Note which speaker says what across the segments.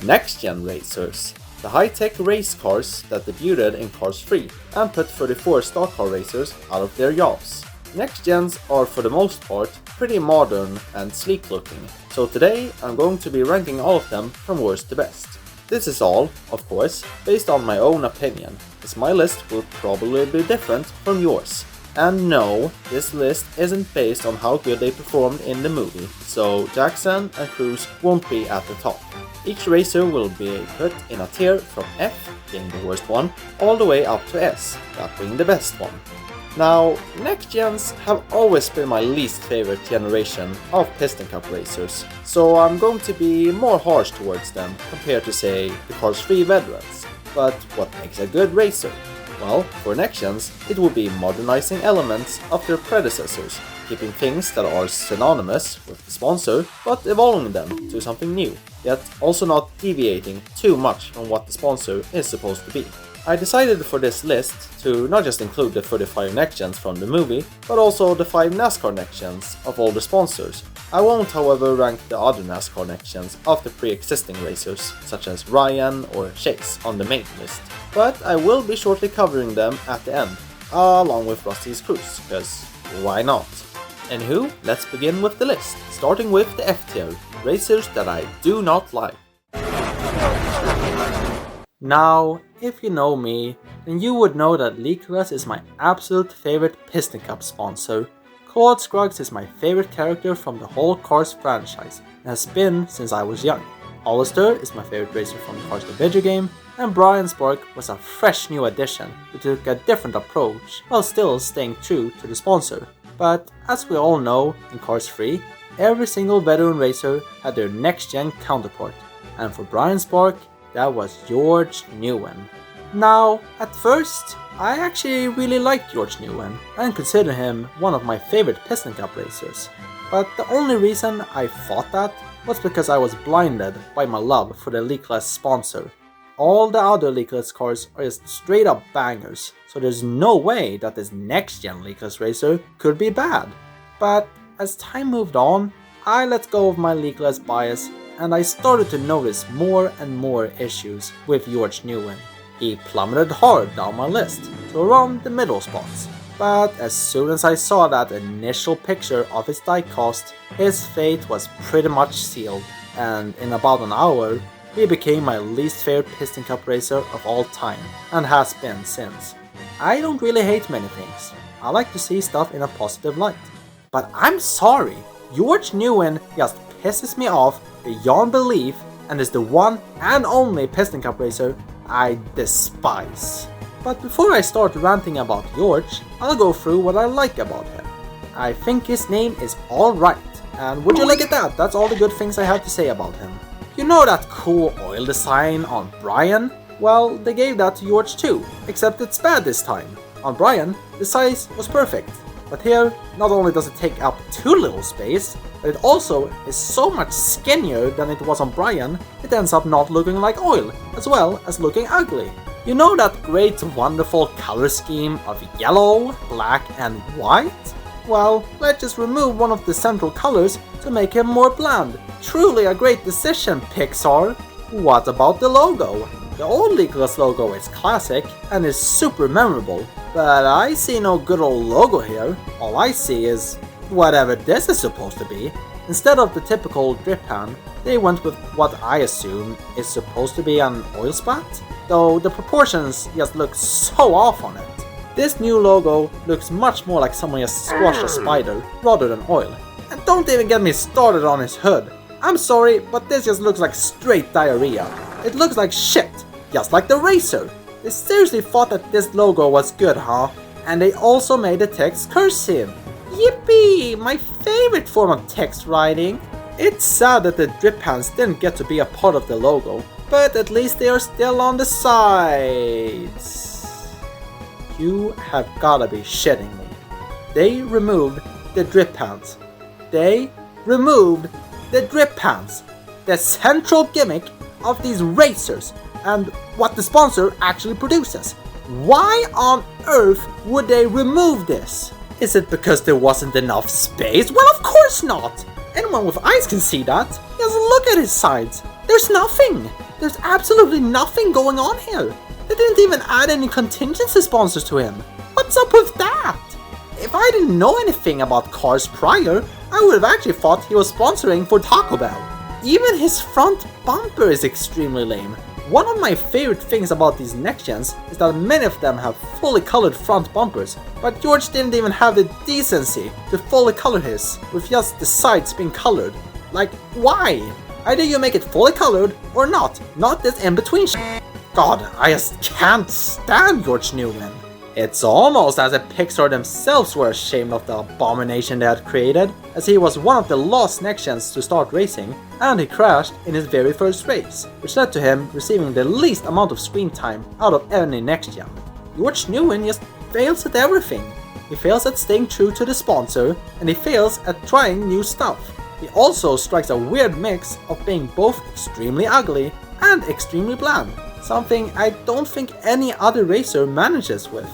Speaker 1: Next-Gen racers, the high-tech race cars that debuted in Cars 3 and put 34 stock car racers out of their jobs. Next-Gens are for the most part pretty modern and sleek looking, so today I'm going to be ranking all of them from worst to best. This is all, of course, based on my own opinion, as my list will probably be different from yours. And no, this list isn't based on how good they performed in the movie, so Jackson and Cruz won't be at the top. Each racer will be put in a tier from F, being the worst one, all the way up to S, that being the best one. Now, Next-Gens have always been my least favorite generation of Piston Cup racers, so I'm going to be more harsh towards them compared to, say, the Cars 3 veterans. But what makes a good racer? Well, for Next-Gens, it will be modernizing elements of their predecessors, keeping things that are synonymous with the sponsor, but evolving them to something new, yet also not deviating too much from what the sponsor is supposed to be. I decided for this list to not just include the 35 Next-Gens from the movie, but also the 5 NASCAR Next-Gens of all the sponsors. I won't, however, rank the other NASCAR Next-Gens of the pre-existing racers, such as Ryan or Chase, on the main list, but I will be shortly covering them at the end, along with Rust-eze Cruz, because why not? Anywho, let's begin with the list, starting with the F tier, racers that I do not like. Now, if you know me, then you would know that Cruz is my absolute favorite Piston Cup sponsor. Claude Scruggs is my favorite character from the whole Cars franchise, and has been since I was young. Hollister is my favorite racer from the Cars the video game, and Brian Spark was a fresh new addition who took a different approach while still staying true to the sponsor. But as we all know, in Cars 3, every single veteran racer had their next-gen counterpart, and for Brian Spark, that was George Newen. Now, at first, I actually really liked George Newen and consider him one of my favorite Piston Cup racers. But the only reason I thought that was because I was blinded by my love for the Cruz sponsor. All the other Cruz cars are just straight up bangers, so there's no way that this next-gen Cruz racer could be bad. But as time moved on, I let go of my Cruz bias and I started to notice more and more issues with George Newen. He plummeted hard down my list, to around the middle spots. But as soon as I saw that initial picture of his diecast, his fate was pretty much sealed, and in about an hour, he became my least favorite Piston Cup racer of all time, and has been since. I don't really hate many things. I like to see stuff in a positive light. But I'm sorry, George Newen just pisses me off beyond belief and is the one and only Piston Cup racer I despise. But before I start ranting about George, I'll go through what I like about him. I think his name is alright, and would you look at that, that's all the good things I have to say about him. You know that cool oil design on Brian? Well, they gave that to George too, except it's bad this time. On Brian, the size was perfect. But here, not only does it take up too little space, but it also is so much skinnier than it was on Brian, it ends up not looking like oil, as well as looking ugly. You know that great wonderful color scheme of yellow, black and white? Well, let's just remove one of the central colors to make him more bland. Truly a great decision, Pixar! What about the logo? The old Cruz logo is classic and is super memorable, but I see no good old logo here. All I see is whatever this is supposed to be. Instead of the typical drip pan, they went with what I assume is supposed to be an oil spot, though the proportions just look so off on it. This new logo looks much more like someone just squashed a spider rather than oil. And don't even get me started on his hood. I'm sorry, but this just looks like straight diarrhea. It looks like shit, just like the racer. They seriously thought that this logo was good, huh? And they also made the text cursive. Yippee! My favorite form of text writing. It's sad that the drip pans didn't get to be a part of the logo, but at least they are still on the sides. You have gotta be shitting me. They removed the drip pans. They removed the drip pans. The central gimmick of these racers and what the sponsor actually produces. Why on earth would they remove this? Is it because there wasn't enough space? Well, of course not! Anyone with eyes can see that. Just look at his sides. There's nothing! There's absolutely nothing going on here! They didn't even add any contingency sponsors to him! What's up with that? If I didn't know anything about cars prior, I would have actually thought he was sponsoring for Taco Bell. Even his front bumper is extremely lame. One of my favorite things about these Next-Gens is that many of them have fully colored front bumpers, but George didn't even have the decency to fully color his, with just the sides being colored. Like, why? Either you make it fully colored or not this in-between shit. God, I just can't stand George Newman. It's almost as if Pixar themselves were ashamed of the abomination they had created, as he was one of the last Next-Gens to start racing, and he crashed in his very first race, which led to him receiving the least amount of screen time out of any Next-Gen. George Newman just fails at everything. He fails at staying true to the sponsor, and he fails at trying new stuff. He also strikes a weird mix of being both extremely ugly and extremely bland, something I don't think any other racer manages with.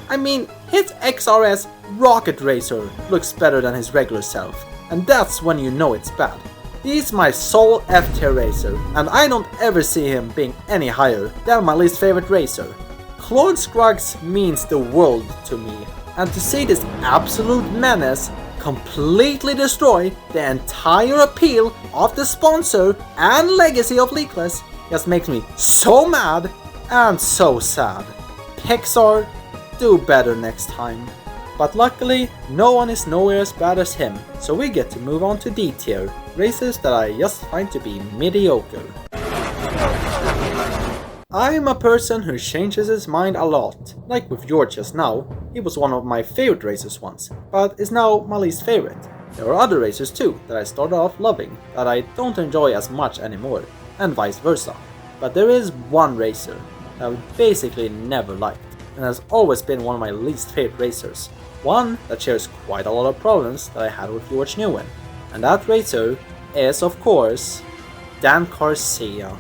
Speaker 1: I mean, his XRS Rocket Racer looks better than his regular self, and that's when you know it's bad. He's my sole F-tier racer, and I don't ever see him being any higher than my least favorite racer. Claude Scruggs means the world to me, and to see this absolute menace completely destroy the entire appeal of the sponsor and legacy of Leakless just makes me so mad and so sad. Pixar, do better next time. But luckily, no one is nowhere as bad as him, so we get to move on to D-tier, races that I just find to be mediocre. I'm a person who changes his mind a lot. Like with George just now, he was one of my favorite racers once, but is now my least favorite. There are other racers too that I started off loving that I don't enjoy as much anymore, and vice versa. But there is one racer that I basically never liked, and has always been one of my least favorite racers. One that shares quite a lot of problems that I had with George Newman. And that racer is, of course, Dan Garcia.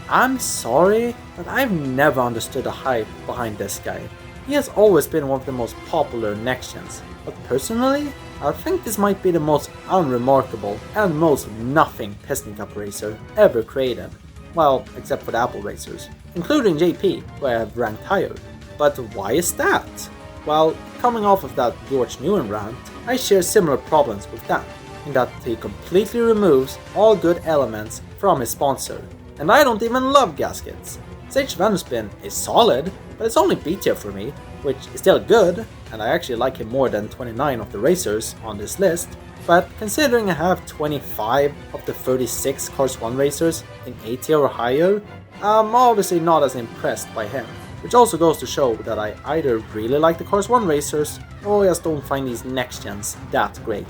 Speaker 1: I'm sorry, but I've never understood the hype behind this guy. He has always been one of the most popular Next-Gens, but personally, I think this might be the most unremarkable and most nothing Piston Cup racer ever created. Well, except for the Apple racers, including JP, who I have ranked higher. But why is that? Well, coming off of that George Newman rant, I share similar problems with Dan, in that he completely removes all good elements from his sponsor. And I don't even love gaskets. Sage Venuspin is solid, but it's only B tier for me, which is still good, and I actually like him more than 29 of the racers on this list. But considering I have 25 of the 36 Cars 1 racers in A tier or higher, I'm obviously not as impressed by him. Which also goes to show that I either really like the Cars 1 racers, or just don't find these Next-Gens that great.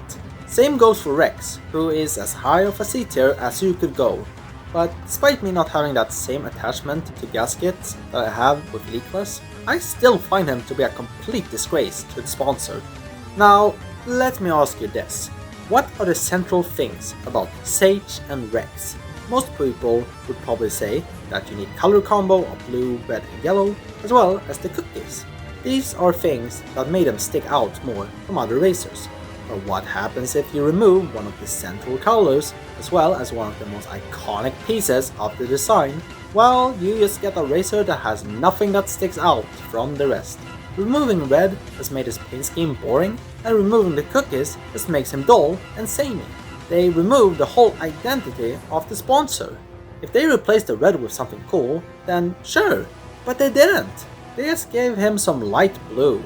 Speaker 1: Same goes for Rex, who is as high of a C tier as you could go. But despite me not having that same attachment to gaskets that I have with Leakless, I still find him to be a complete disgrace to the sponsor. Now, let me ask you this. What are the central things about Sage and Rex? Most people would probably say that you need color combo of blue, red and yellow, as well as the cookies. These are things that made them stick out more from other racers. But what happens if you remove one of the central colors, as well as one of the most iconic pieces of the design? Well, you just get a racer that has nothing that sticks out from the rest. Removing red has made his paint scheme boring, and removing the cookies just makes him dull and samey. They removed the whole identity of the sponsor. If they replaced the red with something cool, then sure, but they didn't. They just gave him some light blue.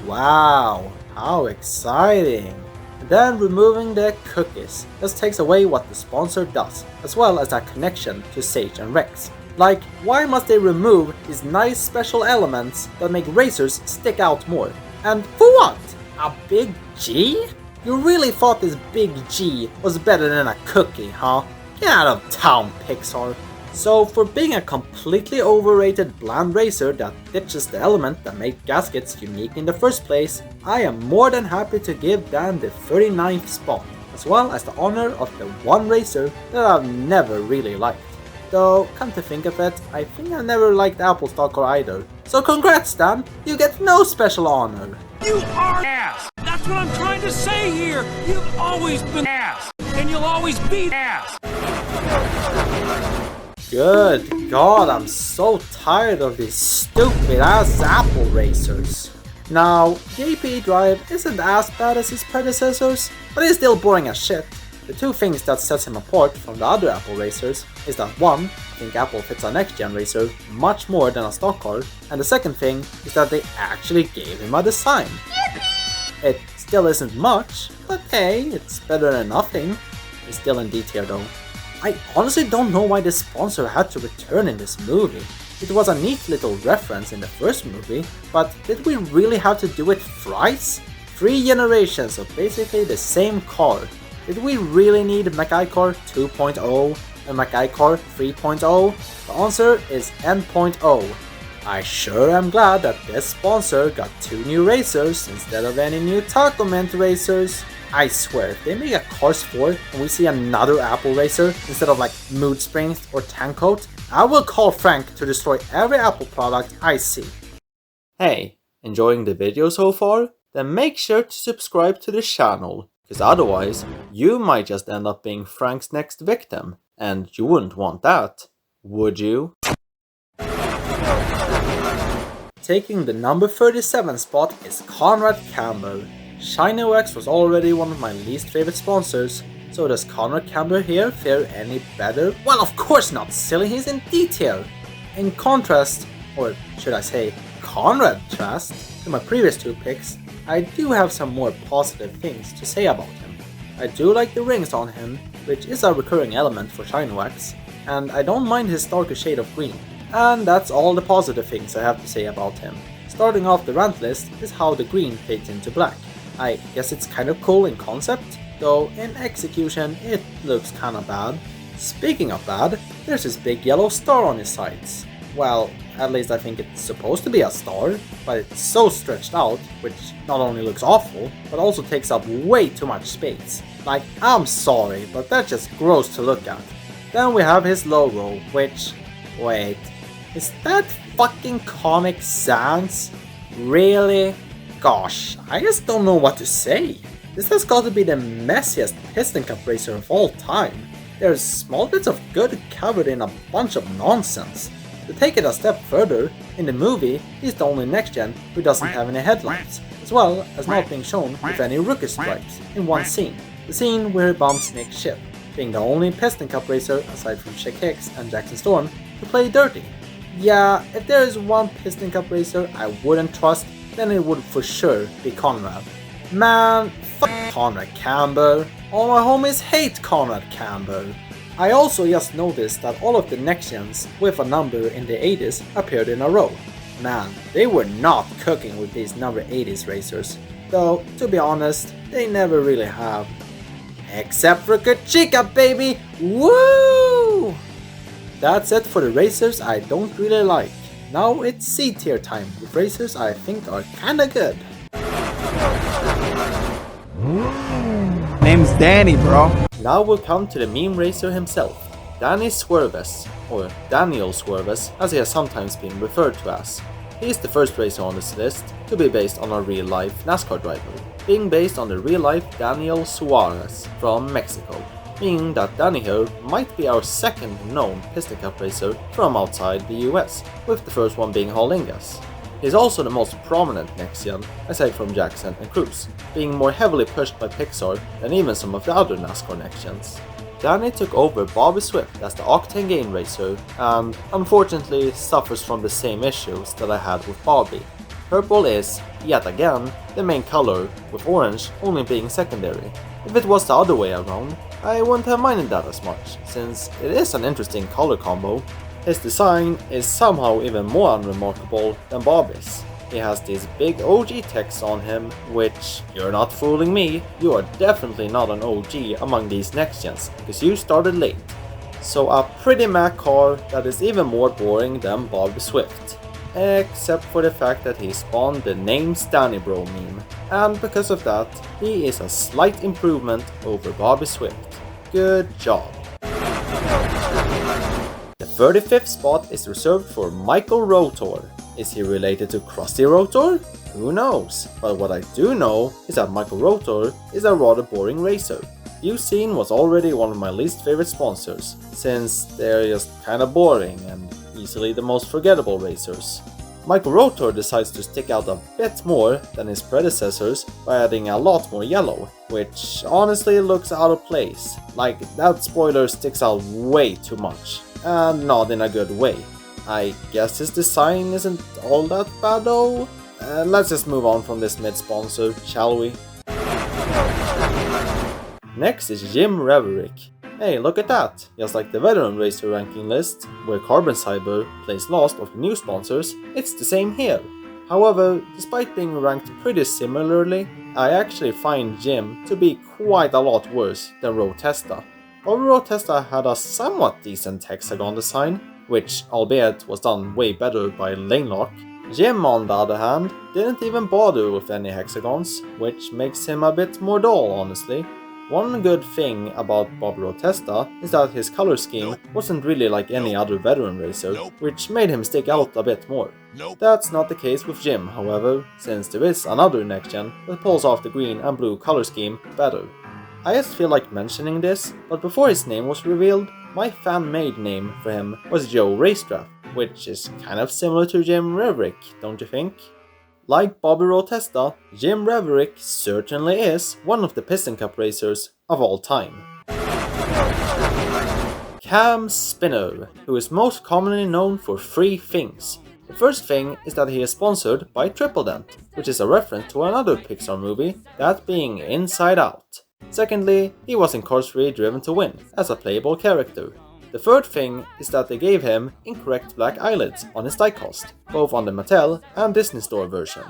Speaker 1: Wow, how exciting! And then removing the cookies just takes away what the sponsor does, as well as that connection to Sage and Rex. Like, why must they remove these nice special elements that make racers stick out more? And for what? A big G? You really thought this big G was better than a cookie, huh? Get out of town, Pixar. So for being a completely overrated bland racer that ditches the element that made gaskets unique in the first place, I am more than happy to give Dan the 39th spot, as well as the honor of the one racer that I've never really liked. Though, come to think of it, I think I never liked Apple Stalker either. So congrats, Dan, you get no special honor.
Speaker 2: You are ass! That's what I'm trying to say here! You've always been ass! And and you'll always be ass!
Speaker 1: Good God, I'm so tired of these stupid ass Apple racers. Now, the APE drive isn't as bad as his predecessors, but it's still boring as shit. The two things that sets him apart from the other Apple racers is that one, I think Apple fits a next-gen racer much more than a stock car, and the second thing is that they actually gave him a design. It still isn't much, but hey, it's better than nothing. It's still in D tier though. I honestly don't know why the sponsor had to return in this movie. It was a neat little reference in the first movie, but did we really have to do it thrice? 3 generations of basically the same car. Did we really need MacIcar 2.0 and MacIcar 3.0? The answer is N.0. I sure am glad that this sponsor got 2 new racers instead of any new Taco Ment racers. I swear, if they make a Cars 4 and we see another Apple racer instead of like Mood Springs or Tank Coat, I will call Frank to destroy every Apple product I see. Hey, enjoying the video so far? Then make sure to subscribe to the channel, because otherwise you might just end up being Frank's next victim, and you wouldn't want that, would you? Taking the number 37 spot is Conrad Campbell. Shiny Wax was already one of my least favorite sponsors, so does Conrad Campbell here fare any better? Well, of course not, silly, he's in D tier. In contrast, or should I say contrast, to my previous 2 picks, I do have some more positive things to say about him. I do like the rings on him, which is a recurring element for Shiny Wax, and I don't mind his darker shade of green. And that's all the positive things I have to say about him. Starting off the rant list is how the green fades into black. I guess it's kind of cool in concept, though in execution it looks kinda bad. Speaking of bad, there's this big yellow star on his sides. Well, at least I think it's supposed to be a star, but it's so stretched out, which not only looks awful, but also takes up way too much space. Like, I'm sorry, but that's just gross to look at. Then we have his logo, which... wait, is that fucking Comic Sans? Really? Gosh, I just don't know what to say. This has got to be the messiest Piston Cup racer of all time. There's small bits of good covered in a bunch of nonsense. To take it a step further, in the movie, he's the only next-gen who doesn't have any headlights, as well as not being shown with any rookie stripes in one scene. The scene where he bumps Nick's ship, being the only Piston Cup racer aside from Chick Hicks and Jackson Storm to play dirty. Yeah, if there is one Piston Cup racer I wouldn't trust, then it would for sure be Conrad. Man, fuck Conrad Campbell. All my homies hate Conrad Campbell. I also just noticed that all of the Next-Gens with a number in the 80s appeared in a row. Man, they were not cooking with these number 80s racers. Though, to be honest, they never really have. Except for Chica, baby! Woo! That's it for the racers I don't really like. Now it's C tier time with racers I think are kinda good.
Speaker 3: Name's Danny, bro.
Speaker 1: Now we'll come to the meme racer himself, Danny Swerves, or Daniel Swerves as he has sometimes been referred to as. He is the first racer on this list to be based on a real-life NASCAR driver, being based on the real-life Daniel Suarez from Mexico, meaning that Danny here might be our second known Piston Cup racer from outside the US, with the first one being Holingas. He's also the most prominent Next-Gen, aside from Jackson and Cruz, being more heavily pushed by Pixar than even some of the other NASCAR Next-Gens. Danny took over Bobby Swift as the Octane Gain racer, and unfortunately suffers from the same issues that I had with Bobby. Purple is, yet again, the main color, with orange only being secondary. If it was the other way around, I wouldn't have minded that as much, since it is an interesting color combo. His design is somehow even more unremarkable than Bobby's. He has these big OG text on him, which, you're not fooling me, you are definitely not an OG among these Next-Gens, because you started late. So a pretty Mac car that is even more boring than Bobby Swift. Except for the fact that he spawned the Name's Danny Bro meme, and because of that, he is a slight improvement over Bobby Swift. Good job. The 35th spot is reserved for Michael Rotor. Is he related to Krusty Rotor? Who knows, but what I do know is that Michael Rotor is a rather boring racer. Usine was already one of my least favorite sponsors, since they're just kinda boring and easily the most forgettable racers. Michael Rotor decides to stick out a bit more than his predecessors by adding a lot more yellow, which honestly looks out of place. Like, that spoiler sticks out way too much, and not in a good way. I guess his design isn't all that bad though. Let's just move on from this mid-sponsor, shall we? Next is Jim Reverick. Hey, look at that! Just like the veteran racer ranking list, where Carbon Cyber plays last of the new sponsors, it's the same here. However, despite being ranked pretty similarly, I actually find Jim to be quite a lot worse than Rotesta. While Rotesta had a somewhat decent hexagon design, which albeit was done way better by Lanelock, Jim on the other hand didn't even bother with any hexagons, which makes him a bit more dull honestly. One good thing about Bob Rotesta is that his color scheme wasn't really like any other veteran racer, which made him stick out a bit more. That's not the case with Jim, however, since there is another next-gen that pulls off the green and blue color scheme better. I just feel like mentioning this, but before his name was revealed, my fan-made name for him was Joe Racetraff, which is kind of similar to Jim Reverick, don't you think? Like Bobby Rotesta, Jim Reverick certainly is one of the Piston Cup racers of all time. Cam Spinner, who is most commonly known for 3 things. The first thing is that he is sponsored by Triple Dent, which is a reference to another Pixar movie, that being Inside Out. Secondly, he was in Cars 3 Driven to Win, as a playable character. The third thing is that they gave him incorrect black eyelids on his diecast, both on the Mattel and Disney Store version.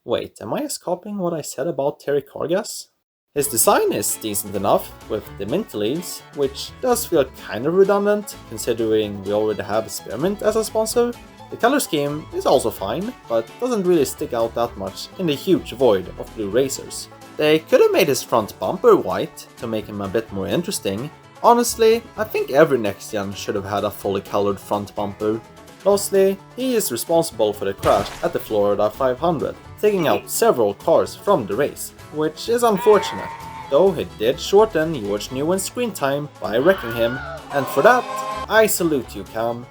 Speaker 1: Wait, am I just copying what I said about Terry Cargas? His design is decent enough, with the mint leaves, which does feel kind of redundant, considering we already have Spearmint as a sponsor. The color scheme is also fine, but doesn't really stick out that much in the huge void of blue racers. They could have made his front bumper white to make him a bit more interesting. Honestly, I think every next-gen should have had a fully colored front bumper. Lastly, he is responsible for the crash at the Florida 500, taking out several cars from the race, which is unfortunate, though he did shorten George Newman's screen time by wrecking him, and for that, I salute you, Cam.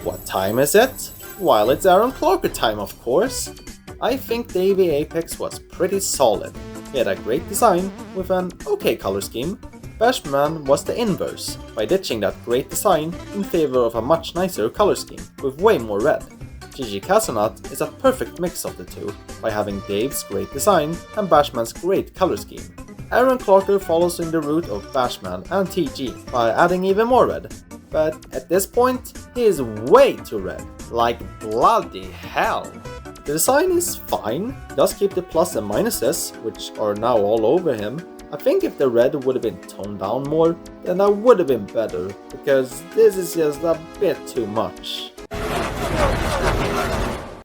Speaker 1: What time is it? Well, it's Aaron Clarker time, of course. I think the AV Apex was pretty solid. He had a great design with an okay color scheme. Bashman was the inverse, by ditching that great design in favor of a much nicer color scheme with way more red. Gigi Casanat is a perfect mix of the two, by having Dave's great design and Bashman's great color scheme. Aaron Clarker follows in the route of Bashman and TG by adding even more red, but at this point he is way too red, like bloody hell. The design is fine, does keep the plus and minuses, which are now all over him. I think if the red would have been toned down more, then that would have been better, because this is just a bit too much.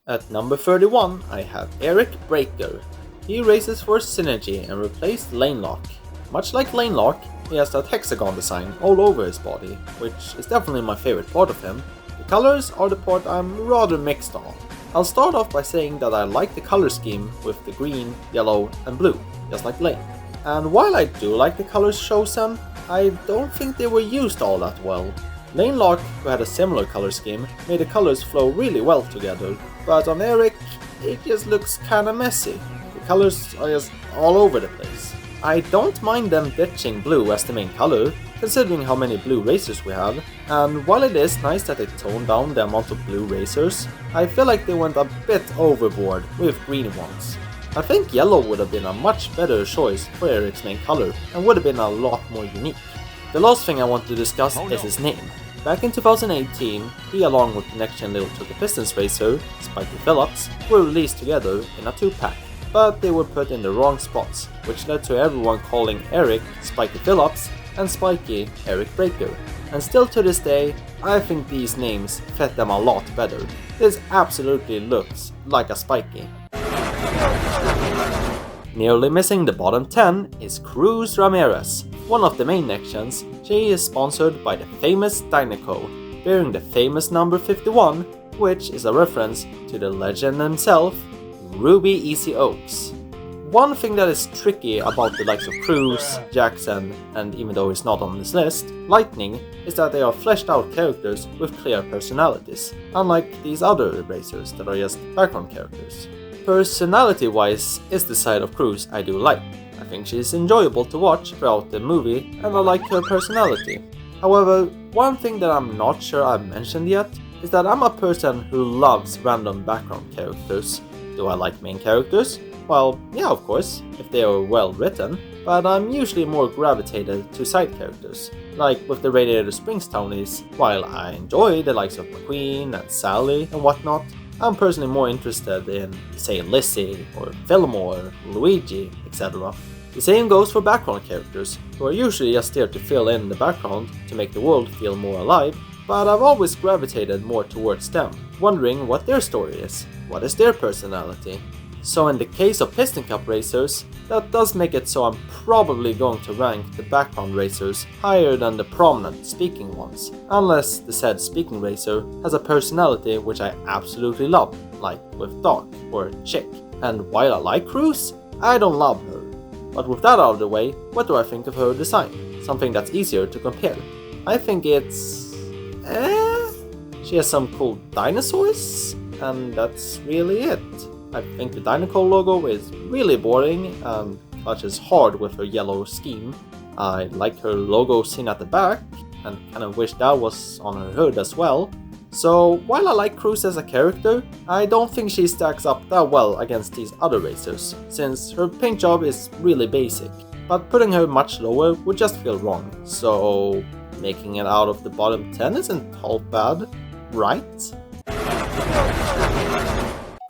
Speaker 1: At number 31, I have Eric Breaker. He races for Synergy and replaced Lanelock. Much like Lanelock, he has that hexagon design all over his body, which is definitely my favorite part of him. The colors are the part I'm rather mixed on. I'll start off by saying that I like the color scheme with the green, yellow and blue, just like Lane. And while I do like the colors chosen, I don't think they were used all that well. Lanelock, who had a similar color scheme, made the colors flow really well together, but on Eric, it just looks kinda messy. The colors are just all over the place. I don't mind them ditching blue as the main color, considering how many blue racers we have, and while it is nice that they toned down the amount of blue racers, I feel like they went a bit overboard with green ones. I think yellow would have been a much better choice for Eric's main color, and would have been a lot more unique. The last thing I want to discuss is his name. Back in 2018, he along with the next-gen Little Took a Pistons racer, Spiky Phillips, were released together in a 2-pack. But they were put in the wrong spots, which led to everyone calling Eric Spiky Phillips and Spiky Eric Breaker. And still to this day, I think these names fit them a lot better. This absolutely looks like a Spiky. Nearly missing the bottom 10 is Cruz Ramirez, one of the main Next-Gens. She is sponsored by the famous Dynaco, bearing the famous number 51, which is a reference to the legend himself, Ruby Easy Oaks. One thing that is tricky about the likes of Cruz, Jackson, and even though he's not on this list, Lightning, is that they are fleshed out characters with clear personalities, unlike these other racers that are just background characters. Personality-wise is the side of Cruz I do like. I think she's enjoyable to watch throughout the movie and I like her personality. However, one thing that I'm not sure I've mentioned yet is that I'm a person who loves random background characters. Do I like main characters? Well, yeah, of course, if they are well written, but I'm usually more gravitated to side characters. Like with the Radiator Springs townies, while I enjoy the likes of McQueen and Sally and whatnot, I'm personally more interested in, say, Lizzie or Fillmore, Luigi, etc. The same goes for background characters, who are usually just there to fill in the background to make the world feel more alive, but I've always gravitated more towards them, wondering what their story is, what is their personality. So in the case of Piston Cup racers, that does make it so I'm probably going to rank the background racers higher than the prominent speaking ones, unless the said speaking racer has a personality which I absolutely love, like with Doc or Chick. And while I like Cruz, I don't love her. But with that out of the way, what do I think of her design? Something that's easier to compare. I think it's... She has some cool dinosaurs, and that's really it. I think the Dinoco logo is really boring and clutches hard with her yellow scheme. I like her logo seen at the back, and kind of wish that was on her hood as well. So while I like Cruz as a character, I don't think she stacks up that well against these other racers, since her paint job is really basic. But putting her much lower would just feel wrong, so making it out of the bottom 10 isn't all bad, right?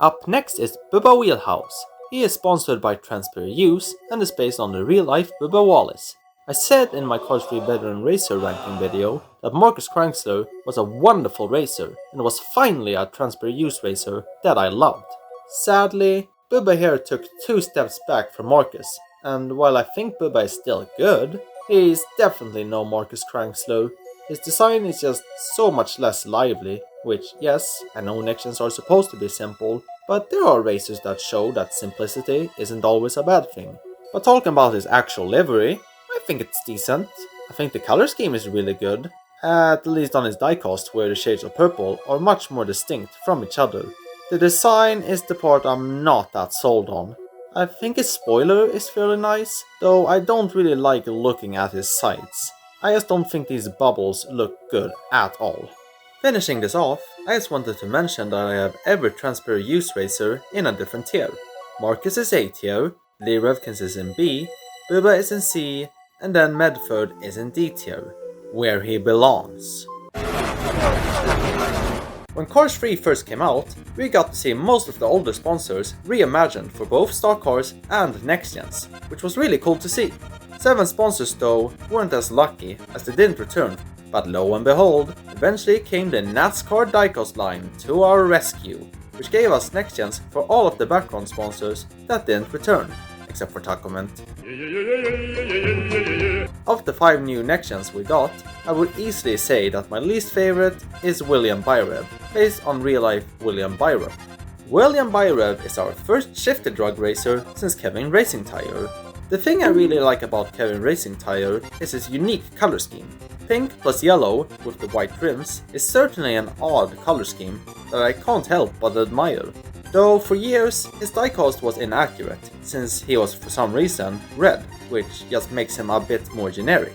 Speaker 1: Up next is Bubba Wheelhouse. He is sponsored by Transper Use and is based on the real-life Bubba Wallace. I said in my Cars 3 Veteran Racer ranking video that Marcus Cranksler was a wonderful racer and was finally a Transper Use racer that I loved. Sadly, Bubba here took 2 steps back from Marcus, and while I think Bubba is still good, he is definitely no Marcus Cranksler. His design is just so much less lively, which, yes, I know Next-Gens are supposed to be simple, but there are racers that show that simplicity isn't always a bad thing. But talking about his actual livery, I think it's decent. I think the color scheme is really good, at least on his diecast where the shades of purple are much more distinct from each other. The design is the part I'm not that sold on. I think his spoiler is fairly nice, though I don't really like looking at his sights. I just don't think these bubbles look good at all. Finishing this off, I just wanted to mention that I have every Transper Use racer in a different tier. Marcus is A tier, Lee Revkins is in B, Bubba is in C, and then Medford is in D tier, where he belongs. When Cars 3 first came out, we got to see most of the older sponsors reimagined for both stock cars and Next-Gens, which was really cool to see. 7 sponsors though weren't as lucky as they didn't return, but lo and behold, eventually came the NASCAR diecast line to our rescue, which gave us Next-Gens for all of the background sponsors that didn't return, except for Tacoment. Of the 5 new Next-Gens we got, I would easily say that my least favorite is William Byrev, based on real-life William Byrev. William Byrev is our first shifted drug racer since Kevin Racing Tire. The thing I really like about Kevin Racing Tire is his unique color scheme. Pink plus yellow with the white rims is certainly an odd color scheme that I can't help but admire. Though for years his diecast was inaccurate, since he was for some reason red, which just makes him a bit more generic.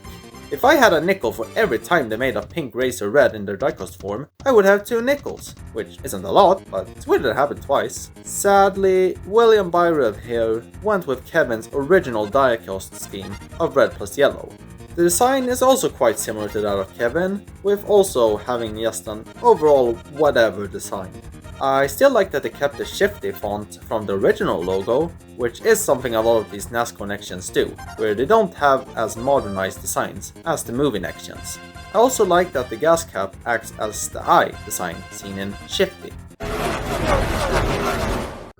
Speaker 1: If I had a nickel for every time they made a pink racer red in their diecast form, I would have 2 nickels, which isn't a lot, but it's weird that it happened twice. Sadly, William Byrev here went with Kevin's original diecast scheme of red plus yellow. The design is also quite similar to that of Kevin, with also having just an overall whatever design. I still like that they kept the shifty font from the original logo, which is something a lot of these NASCAR Next-Gens do, where they don't have as modernized designs as the movie Next-Gens. I also like that the gas cap acts as the eye design seen in Shifty.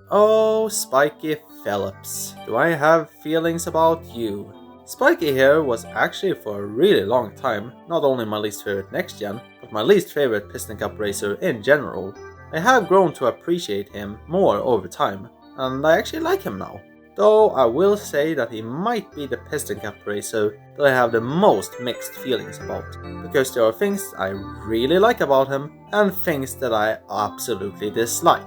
Speaker 1: Oh, Spiky Phillips, do I have feelings about you? Spiky here was actually for a really long time not only my least favorite Next-Gen, but my least favorite Piston Cup racer in general. I have grown to appreciate him more over time, and I actually like him now. though I will say that he might be the Piston Cup racer that I have the most mixed feelings about, because there are things I really like about him and things that I absolutely dislike.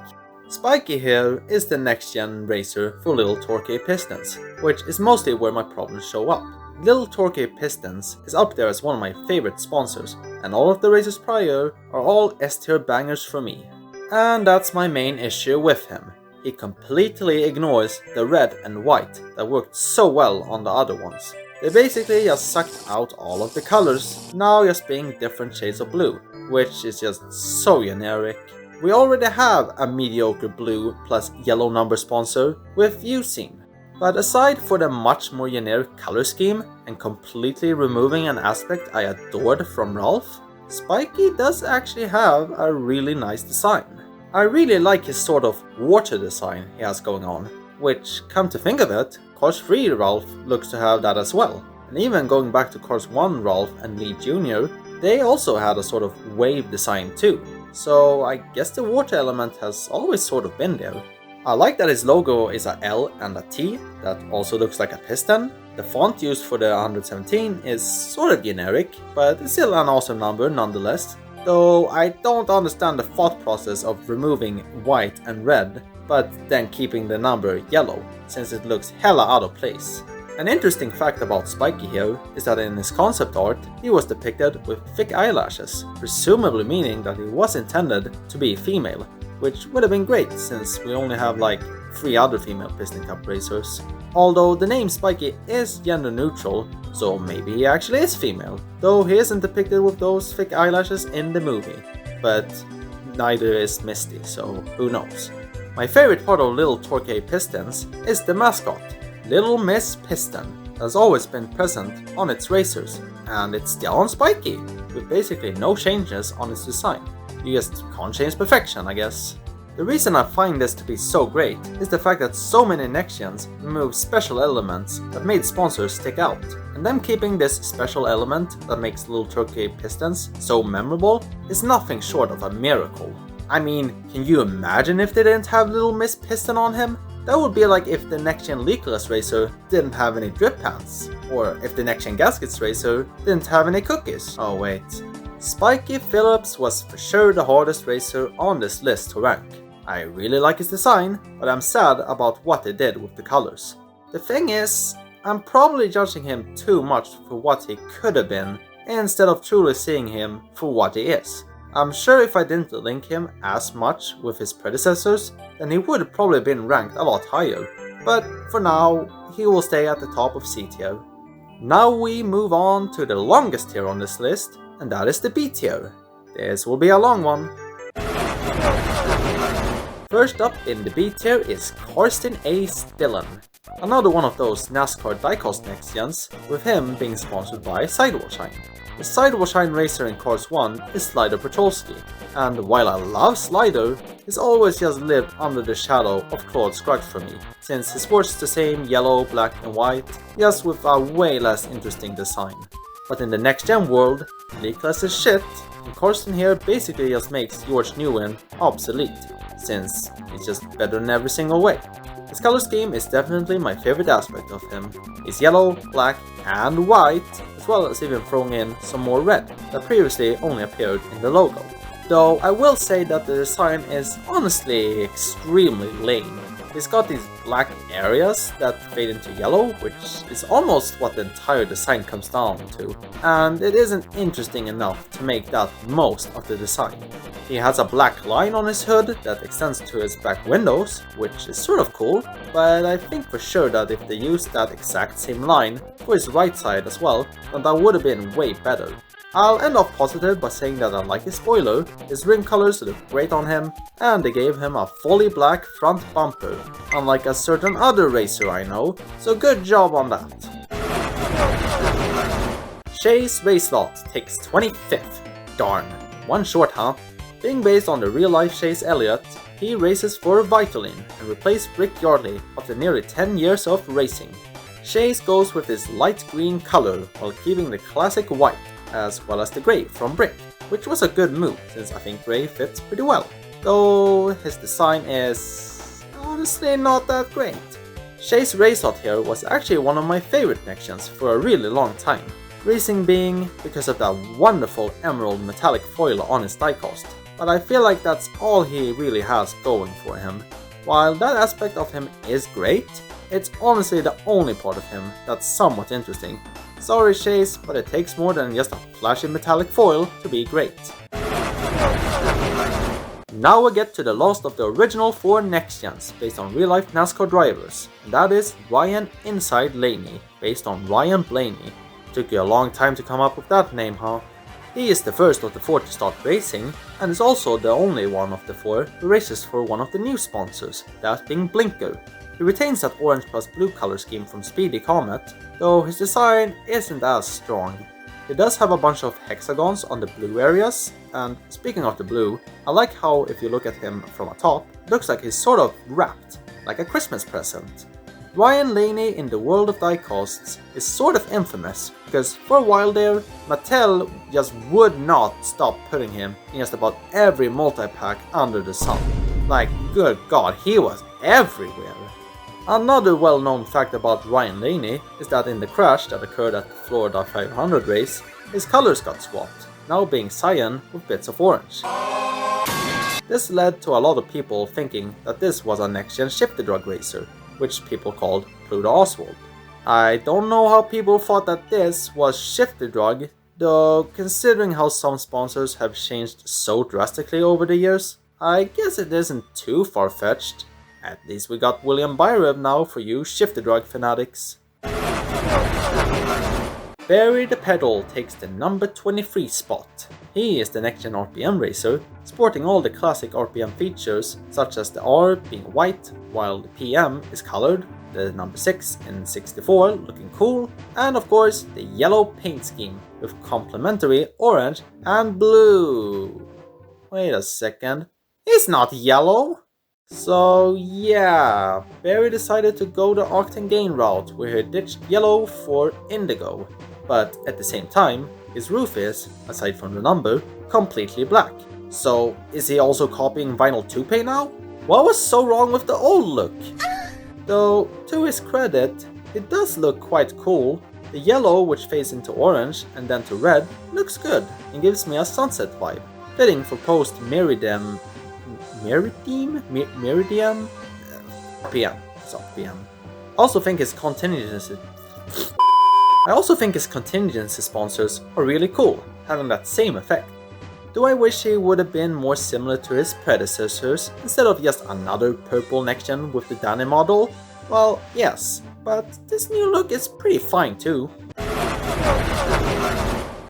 Speaker 1: Spiky here is the next-gen racer for Little Torquay Pistons, which is mostly where my problems show up. Little Torquay Pistons is up there as one of my favorite sponsors, and all of the races prior are all S-tier bangers for me. And that's my main issue with him. He completely ignores the red and white that worked so well on the other ones. They basically just sucked out all of the colors, now just being different shades of blue, which is just so generic. We already have a mediocre blue plus yellow number sponsor with USEAM. But aside for the much more generic color scheme and completely removing an aspect I adored from Ralph, Spiky does actually have a really nice design. I really like his sort of water design he has going on, which, come to think of it, Cars 3 Ralph looks to have that as well. And even going back to Cars 1 Ralph and Lee Jr., they also had a sort of wave design too. So I guess the water element has always sort of been there. I like that his logo is a L and a T that also looks like a piston. The font used for the 117 is sort of generic, but it's still an awesome number nonetheless. Though I don't understand the thought process of removing white and red, but then keeping the number yellow, since it looks hella out of place. An interesting fact about Spiky here is that in his concept art, he was depicted with thick eyelashes, presumably meaning that he was intended to be female, which would have been great since we only have like 3 other female Piston Cup racers. Although the name Spiky is gender neutral, so maybe he actually is female, though he isn't depicted with those thick eyelashes in the movie. But neither is Misty, so who knows. My favorite part of Little Torquay Pistons is the mascot, Little Miss Piston, that has always been present on its racers, and it's still on Spiky, with basically no changes on its design. You just can't change perfection, I guess. The reason I find this to be so great is the fact that so many Next-Gens remove special elements that made sponsors stick out, and them keeping this special element that makes Little Torquay Pistons so memorable is nothing short of a miracle. I mean, can you imagine if they didn't have Little Miss Piston on him? That would be like if the Next-Gen Leakless racer didn't have any drip pants, or if the Next-Gen Gaskets racer didn't have any cookies. Oh wait. Spiky Phillips was for sure the hardest racer on this list to rank. I really like his design, but I'm sad about what they did with the colors. The thing is, I'm probably judging him too much for what he could have been, instead of truly seeing him for what he is. I'm sure if I didn't link him as much with his predecessors, then he would have probably been ranked a lot higher, but for now, he will stay at the top of C tier. Now we move on to the longest tier on this list, and that is the B tier. This will be a long one. First up in the B tier is Karsten A. Stillen, another one of those NASCAR diecast Next-Gens, with him being sponsored by Sidewall Shine. The Sidewall Shine racer in Cars 1 is Slider Petrolsky, and while I love Slider, he's always just lived under the shadow of Claude Scruggs for me, since he sports the same yellow, black and white, just with a way less interesting design. But in the Next-Gen world, leakless is shit, and Karsten here basically just makes George Newman obsolete, since he's just better in every single way. His color scheme is definitely my favorite aspect of him. He's yellow, black and white, as well as even throwing in some more red that previously only appeared in the logo. Though I will say that the design is honestly extremely lame. He's got these black areas that fade into yellow, which is almost what the entire design comes down to, and it isn't interesting enough to make that most of the design. He has a black line on his hood that extends to his back windows, which is sort of cool, but I think for sure that if they used that exact same line for his right side as well, then that would have been way better. I'll end off positive by saying that unlike his spoiler, his rim colors look great on him, and they gave him a fully black front bumper, unlike a certain other racer I know, so good job on that. Chase Racelot takes 25th. Darn, one short huh? Being based on the real-life Chase Elliott, he races for Vitaline and replaced Brick Yardley after nearly 10 years of racing. Chase goes with his light green color while keeping the classic white, as well as the grey from Brick, which was a good move since I think grey fits pretty well, though his design is honestly not that great. Shay's race out here was actually one of my favorite Next-Gens for a really long time. Reason being because of that wonderful emerald metallic foil on his diecast, but I feel like that's all he really has going for him. While that aspect of him is great, it's honestly the only part of him that's somewhat interesting. Sorry Chase, but it takes more than just a flashy metallic foil to be great. Now we get to the last of the original 4 Next-Gens based on real-life NASCAR drivers, and that is Ryan Inside Laney, based on Ryan Blaney. Took you a long time to come up with that name, huh? He is the first of the 4 to start racing, and is also the only one of the 4 who races for one of the new sponsors, that being Blinker. He retains that orange plus blue color scheme from Speedy Comet, though his design isn't as strong. He does have a bunch of hexagons on the blue areas, and speaking of the blue, I like how if you look at him from atop, it looks like he's sort of wrapped, like a Christmas present. Ryan Laney in the world of diecasts is sort of infamous, because for a while there, Mattel just would not stop putting him in just about every multi-pack under the sun. Like, good god, he was everywhere. Another well-known fact about Ryan Laney is that in the crash that occurred at the Florida 500 race, his colors got swapped, now being cyan with bits of orange. This led to a lot of people thinking that this was a next-gen shifter drug racer, which people called Pluto Oswald. I don't know how people thought that this was shifter drug, though considering how some sponsors have changed so drastically over the years, I guess it isn't too far-fetched. At least we got William Byrev now for you shifter drug fanatics. Barry the Pedal takes the number 23 spot. He is the next-gen RPM racer, sporting all the classic RPM features, such as the R being white, while the PM is colored, the number 6 in 64 looking cool, and of course the yellow paint scheme with complementary orange and blue. Wait a second, it's not yellow! So yeah, Barry decided to go the Octane Gain route where he ditched yellow for indigo, but at the same time, his roof is, aside from the number, completely black. So is he also copying vinyl toupee now? What was so wrong with the old look? Though, to his credit, it does look quite cool. The yellow, which fades into orange and then to red, looks good and gives me a sunset vibe, fitting for post-Meridian PM. So PM. I also think his contingency sponsors are really cool, having that same effect. Do I wish he would have been more similar to his predecessors instead of just another purple next-gen with the Danny model? Well, yes, but this new look is pretty fine too.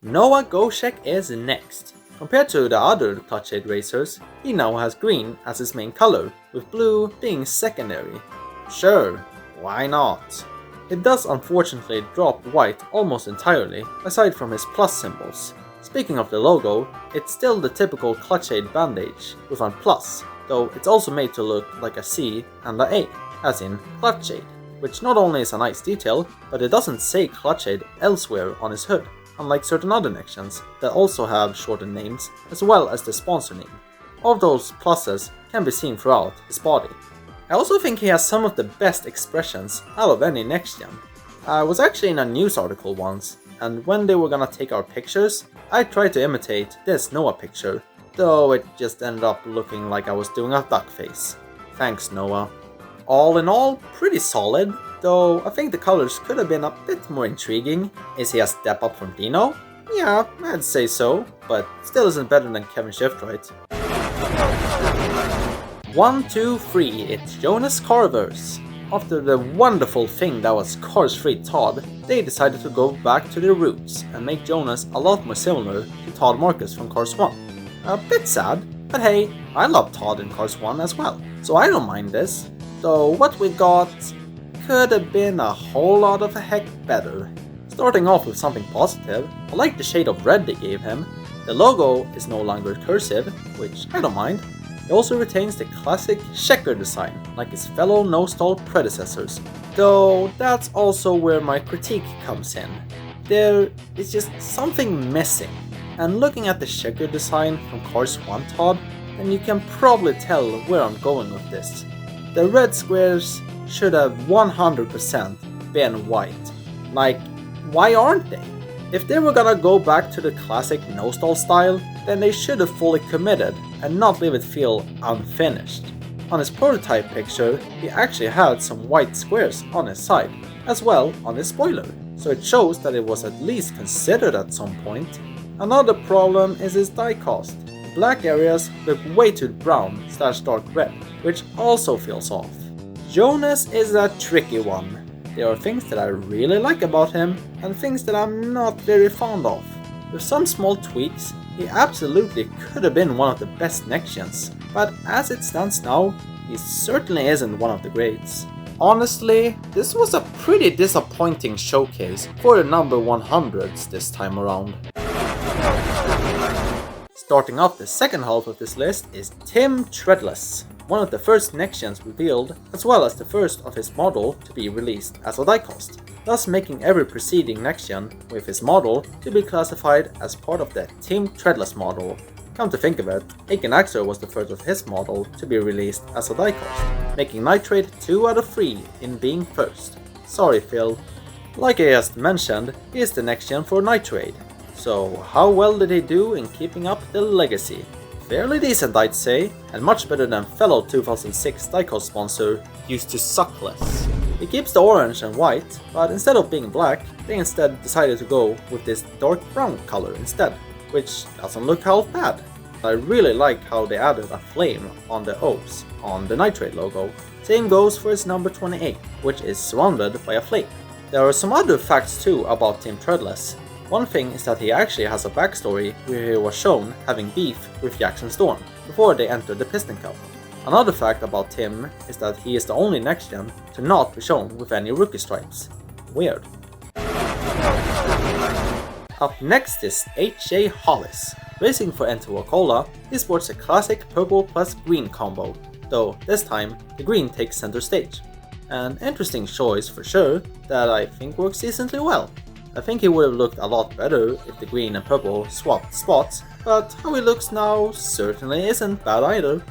Speaker 1: Noah Goshek is next. Compared to the other clutch shade racers, he now has green as his main color, with blue being secondary. Sure, why not? It does unfortunately drop white almost entirely, aside from his plus symbols. Speaking of the logo, it's still the typical clutch shade bandage, with a plus, though it's also made to look like a C and a A, as in clutch shade, which not only is a nice detail, but it doesn't say clutch shade elsewhere on his hood, unlike certain other Next-Gens that also have shortened names as well as the sponsor name. All of those pluses can be seen throughout his body. I also think he has some of the best expressions out of any Next-Gen. I was actually in a news article once, and when they were gonna take our pictures, I tried to imitate this Noah picture, though it just ended up looking like I was doing a duck face. Thanks Noah. All in all, pretty solid, though I think the colors could have been a bit more intriguing. Is he a step up from Dino? Yeah, I'd say so, but still isn't better than Kevin Shiftright. 1, 2, 3, it's Jonas Carver's. After the wonderful thing that was Cars 3 Todd, they decided to go back to their roots and make Jonas a lot more similar to Todd Marcus from Cars 1. A bit sad, but hey, I love Todd in Cars 1 as well, so I don't mind this. Though what we got could have been a whole lot of a heck better. Starting off with something positive, I like the shade of red they gave him. The logo is no longer cursive, which I don't mind. It also retains the classic checker design, like his fellow no-stall predecessors. Though that's also where my critique comes in. There is just something missing. And looking at the checker design from Cars 1 Todd, then you can probably tell where I'm going with this. The red squares should have 100% been white. Like, why aren't they? If they were gonna go back to the classic no-stall style, then they should have fully committed and not leave it feel unfinished. On his prototype picture, he actually had some white squares on his side, as well on his spoiler, so it shows that it was at least considered at some point. Another problem is his die-cast. Black areas look way too brown/dark red, which also feels off. Jonas is a tricky one. There are things that I really like about him, and things that I'm not very fond of. With some small tweaks, he absolutely could have been one of the best Next-Gens, but as it stands now, he certainly isn't one of the greats. Honestly, this was a pretty disappointing showcase for the number 100s this time around. Starting off the second half of this list is Tim Treadless, one of the first Next-Gens revealed, as well as the first of his model to be released as a diecast, thus making every preceding Next-Gen with his model to be classified as part of the Tim Treadless model. Come to think of it, Aiken Axler was the first of his model to be released as a diecast, making Nitrate 2 out of 3 in being first. Sorry Phil. Like I just mentioned, he is the Next-Gen for Nitrate. So how well did he do in keeping up the legacy? Fairly decent I'd say, and much better than fellow 2006 diecast sponsor used to suck less. He keeps the orange and white, but instead of being black, they instead decided to go with this dark brown color instead, which doesn't look half bad. I really like how they added a flame on the O's on the Nitrate logo. Same goes for its number 28, which is surrounded by a flame. There are some other facts too about Tim Treadless. One thing is that he actually has a backstory where he was shown having beef with Jackson Storm before they entered the Piston Cup. Another fact about Tim is that he is the only Next-Gen to not be shown with any rookie stripes. Weird. Up next is H.J. Hollis. Racing for N2 he sports a classic purple plus green combo, though this time the green takes center stage. An interesting choice for sure that I think works decently well. I think he would have looked a lot better if the green and purple swapped spots, but how he looks now certainly isn't bad either.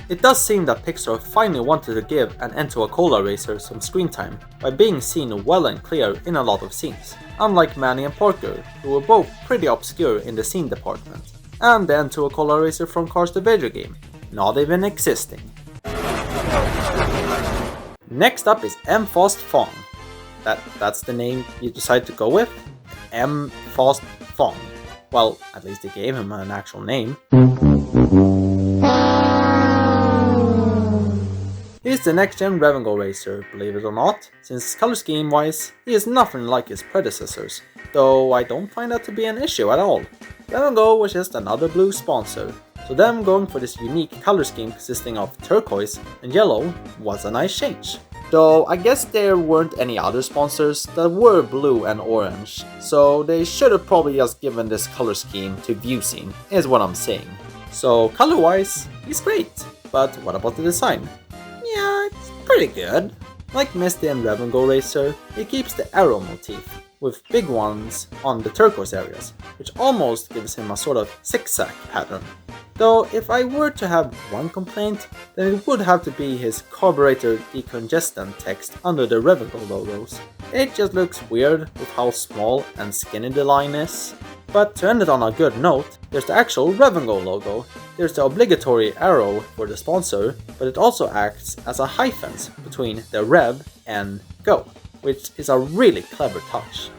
Speaker 1: It does seem that Pixar finally wanted to give an N2 racer some screen time by being seen well and clear in a lot of scenes, unlike Manny and Parker, who were both pretty obscure in the scene department, and the N2 racer from Cars the video game, not even existing. Next up is M. Fast Fong. That's the name you decide to go with? M. Fast Fong. Well, at least they gave him an actual name. He's the Next-Gen Revengo racer, believe it or not, since color scheme wise, he is nothing like his predecessors, though I don't find that to be an issue at all. Revengo was just another blue sponsor, so them going for this unique color scheme consisting of turquoise and yellow was a nice change. Though I guess there weren't any other sponsors that were blue and orange, so they should have probably just given this color scheme to ViewScene, is what I'm saying. So color wise, he's great, but what about the design? Yeah, it's pretty good. Like Misty and Revengo Racer, he keeps the arrow motif, with big ones on the turquoise areas, which almost gives him a sort of zigzag pattern. Though if I were to have one complaint, then it would have to be his carburetor decongestant text under the Revengo logos. It just looks weird with how small and skinny the line is. But to end it on a good note, there's the actual Revengo logo. There's the obligatory arrow for the sponsor, but it also acts as a hyphen between the Rev and Go, which is a really clever touch.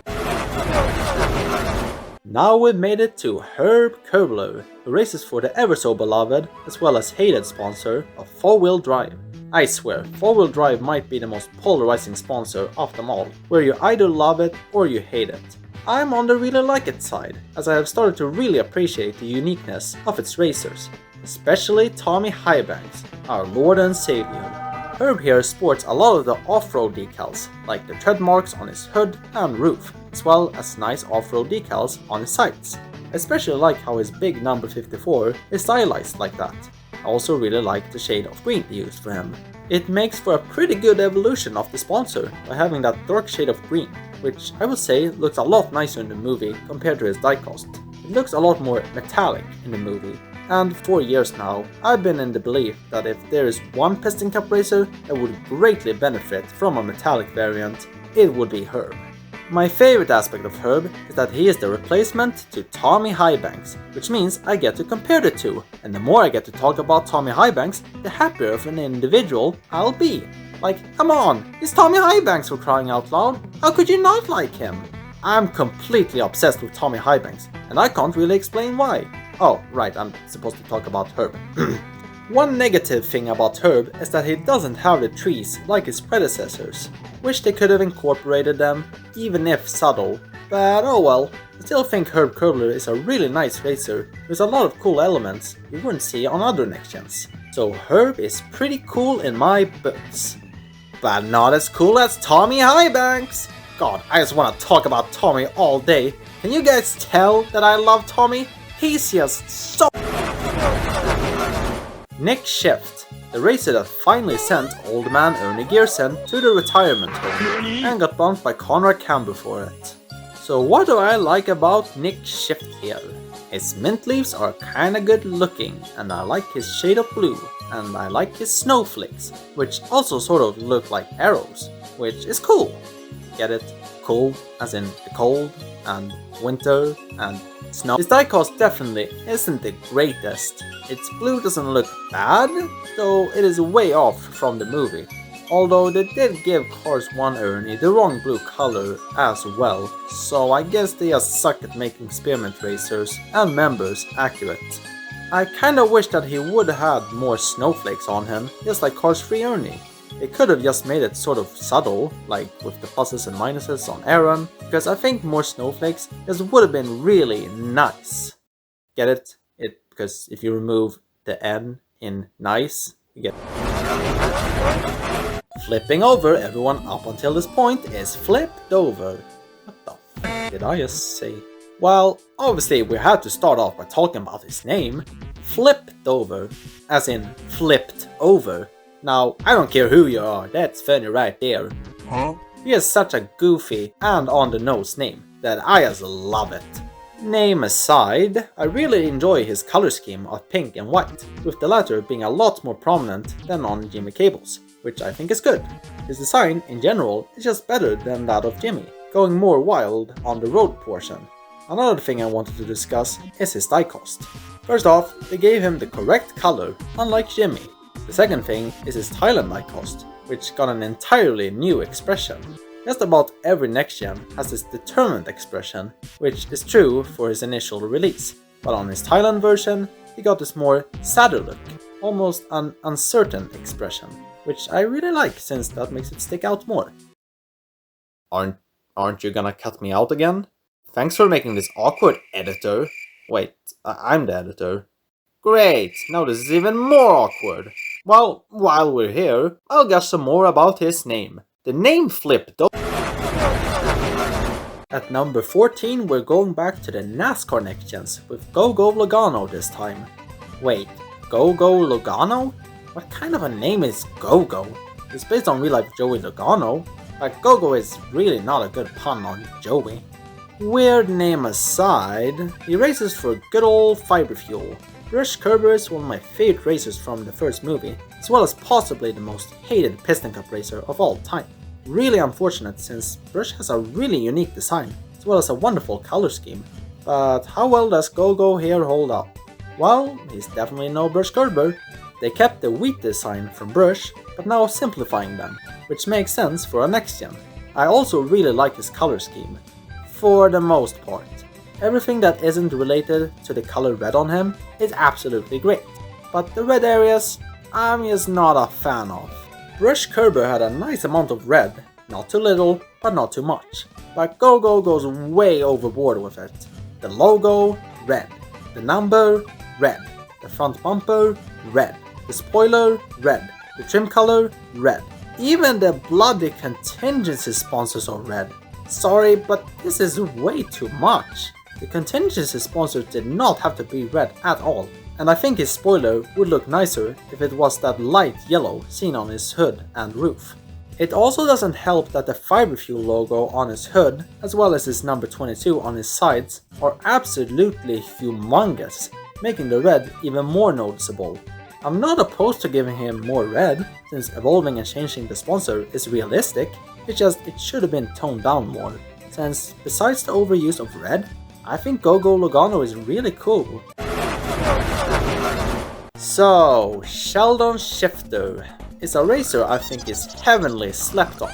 Speaker 1: Now we've made it to Herb Kerbler, who races for the ever so beloved as well as hated sponsor of 4-wheel drive. I swear, 4-wheel drive might be the most polarizing sponsor of them all, where you either love it or you hate it. I'm on the really like it side, as I have started to really appreciate the uniqueness of its racers, especially Tommy Highbanks, our lord and savior. Herb here sports a lot of the off-road decals, like the tread marks on his hood and roof, as well as nice off-road decals on his sides. I especially like how his big number 54 is stylized like that. I also really like the shade of green they used for him. It makes for a pretty good evolution of the sponsor by having that dark shade of green, which I would say looks a lot nicer in the movie compared to his diecast. It looks a lot more metallic in the movie, And for years now, I've been in the belief that if there is one Piston Cup racer that would greatly benefit from a metallic variant, it would be Herb. My favorite aspect of Herb is that he is the replacement to Tommy Highbanks, which means I get to compare the two, and the more I get to talk about Tommy Highbanks, the happier of an individual I'll be. Like, come on, it's Tommy Highbanks for crying out loud, how could you not like him? I'm completely obsessed with Tommy Highbanks, and I can't really explain why. Oh, right, I'm supposed to talk about Herb. One negative thing about Herb is that he doesn't have the trees like his predecessors. Wish they could have incorporated them, even if subtle, but oh well. I still think Herb Kerbler is a really nice racer with a lot of cool elements you wouldn't see on other Next-Gens. So Herb is pretty cool in my books. But not as cool as Tommy Highbanks! God, I just want to talk about Tommy all day. Can you guys tell that I love Tommy? He's just so... Nick Shift, the racer that finally sent old man Ernie Gearson to the retirement home and got bumped by Conrad Campbell for it. So what do I like about Nick Shift here? His mint leaves are kinda good looking, and I like his shade of blue, and I like his snowflakes, which also sort of look like arrows, which is cool. Get it? Cool, as in the cold, and winter, and snow. His diecast definitely isn't the greatest. Its blue doesn't look bad, though it is way off from the movie. Although they did give Cars 1 Ernie the wrong blue color as well, so I guess they just suck at making spearmint racers and members accurate. I kinda wish that he would have had more snowflakes on him, just like Cars 3 Ernie. They could have just made it sort of subtle, like with the pluses and minuses on Aaron, because I think more snowflakes just would have been really nice. Get it? Because if you remove the N in nice, you get... Flipping over everyone up until this point is flipped over. What the f did I just say? Well, obviously we had to start off by talking about his name. Flipped over, as in flipped over. Now, I don't care who you are, that's funny right there. Huh? He has such a goofy and on-the-nose name that I just love it. Name aside, I really enjoy his color scheme of pink and white, with the latter being a lot more prominent than on Jimmy Cable's, which I think is good. His design, in general, is just better than that of Jimmy, going more wild on the road portion. Another thing I wanted to discuss is his diecast. First off, they gave him the correct color, unlike Jimmy. The second thing is his Thailand diecast, which got an entirely new expression. Just about every Next-Gen has this determined expression, which is true for his initial release, but on his Thailand version, he got this more sadder look, almost an uncertain expression, which I really like since that makes it stick out more. Aren't you gonna cut me out again? Thanks for making this awkward, editor. Wait, I'm the editor. Great, now this is even more awkward. Well, while we're here, I'll guess some more about his name. The name flipped over. At number 14, we're going back to the NASCAR Next-Gens with Go-Go Logano this time. Wait, Go-Go Logano? What kind of a name is Go-Go? It's based on real-life Joey Logano, but Go-Go is really not a good pun on Joey. Weird name aside, he races for good old Fiber Fuel. Rush Kerber is one of my favorite racers from the first movie, as well as possibly the most hated Piston Cup racer of all time. Really unfortunate since Rush has a really unique design, as well as a wonderful color scheme. But how well does Go-Go here hold up? Well, he's definitely no Brush Kerber. They kept the wheat design from Brush, but now simplifying them, which makes sense for a Next-Gen. I also really like his color scheme, for the most part. Everything that isn't related to the color red on him is absolutely great, but the red areas, I'm just not a fan of. Rush Kerber had a nice amount of red, not too little, but not too much, but Go-Go goes way overboard with it. The logo, red. The number, red. The front bumper, red. The spoiler, red. The trim color, red. Even the bloody contingency sponsors are red. Sorry, but this is way too much. The contingency sponsor did not have to be red at all, and I think his spoiler would look nicer if it was that light yellow seen on his hood and roof. It also doesn't help that the Fiber Fuel logo on his hood, as well as his number 22 on his sides, are absolutely humongous. making the red even more noticeable. I'm not opposed to giving him more red, since evolving and changing the sponsor is realistic, it's just it should have been toned down more, since besides the overuse of red, I think Go-Go Logano is really cool. So, Sheldon Shifter is a racer I think is heavily slept on.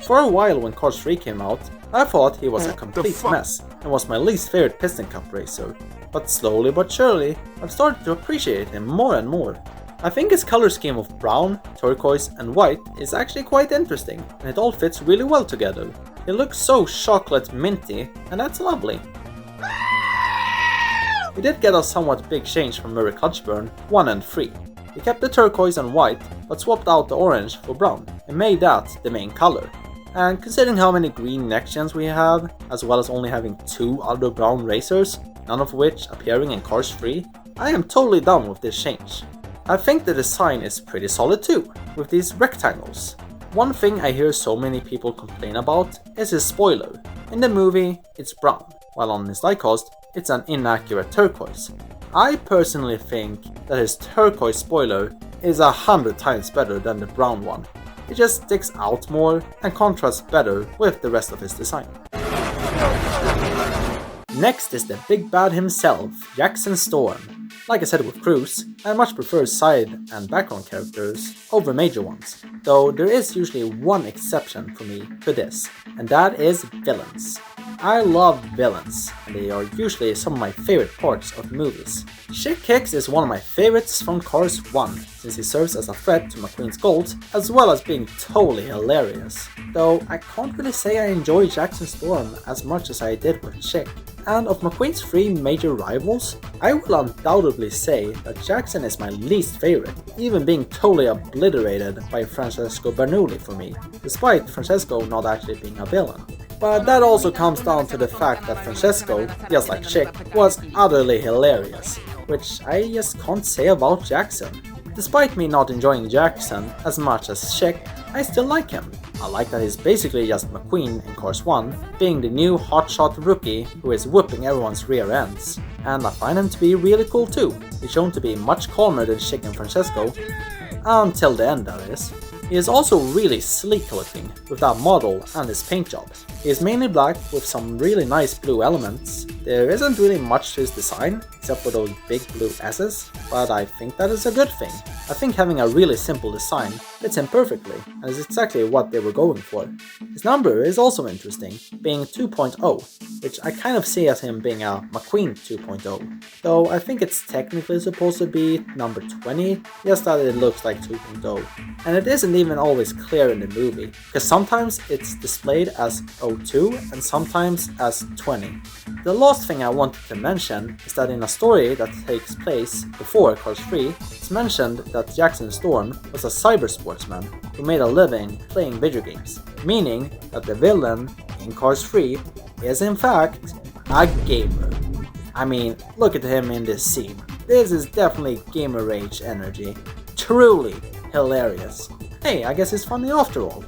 Speaker 1: For a while when Cars 3 came out, I thought he was a complete mess and was my least favorite Piston Cup racer, but slowly but surely I've started to appreciate him more and more. I think his color scheme of brown, turquoise and white is actually quite interesting, and it all fits really well together. He looks so chocolate minty, and that's lovely. We did get a somewhat big change from Murray Clutchburn 1 and 3. He kept the turquoise and white, but swapped out the orange for brown, and made that the main color. And considering how many green Next-Gens we have, as well as only having 2 other brown racers, none of which appearing in Cars 3, I am totally down with this change. I think the design is pretty solid too, with these rectangles. One thing I hear so many people complain about is his spoiler. In the movie, it's brown, while on his diecast, it's an inaccurate turquoise. I personally think that his turquoise spoiler is 100 times better than the brown one. It just sticks out more and contrasts better with the rest of his design. Next is the big bad himself, Jackson Storm. Like I said with Cruz, I much prefer side and background characters over major ones, though there is usually one exception for me to this, and that is villains. I love villains, and they are usually some of my favorite parts of movies. Chick Hicks is one of my favorites from Cars 1, since he serves as a threat to McQueen's gold, as well as being totally hilarious. Though I can't really say I enjoy Jackson Storm as much as I did with Chick. And of McQueen's 3 major rivals, I will undoubtedly say that Jackson is my least favorite, even being totally obliterated by Francesco Bernoulli for me, despite Francesco not actually being a villain. But that also comes down to the fact that Francesco, just like Chick, was utterly hilarious, which I just can't say about Jackson. Despite me not enjoying Jackson as much as Chick, I still like him. I like that he's basically just McQueen in Cars 1, being the new hotshot rookie who is whooping everyone's rear ends. And I find him to be really cool too. He's shown to be much calmer than Chick and Francesco, until the end that is. He is also really sleek looking with that model and his paint job. He is mainly black with some really nice blue elements. There isn't really much to his design except for those big blue S's, but I think that is a good thing. I think having a really simple design fits him perfectly and is exactly what they were going for. His number is also interesting, being 2.0, which I kind of see as him being a McQueen 2.0, though I think it's technically supposed to be number 20, just that it looks like 2.0. And it isn't even always clear in the movie, because sometimes it's displayed as 02 and sometimes as 20. The last thing I wanted to mention is that in a story that takes place before Cars 3, it's mentioned that Jackson Storm was a cyber sportsman who made a living playing video games, meaning that the villain in Cars 3 is in fact a gamer. I mean, look at him in this scene. This is definitely gamer rage energy. Truly hilarious. Hey, I guess it's funny after all.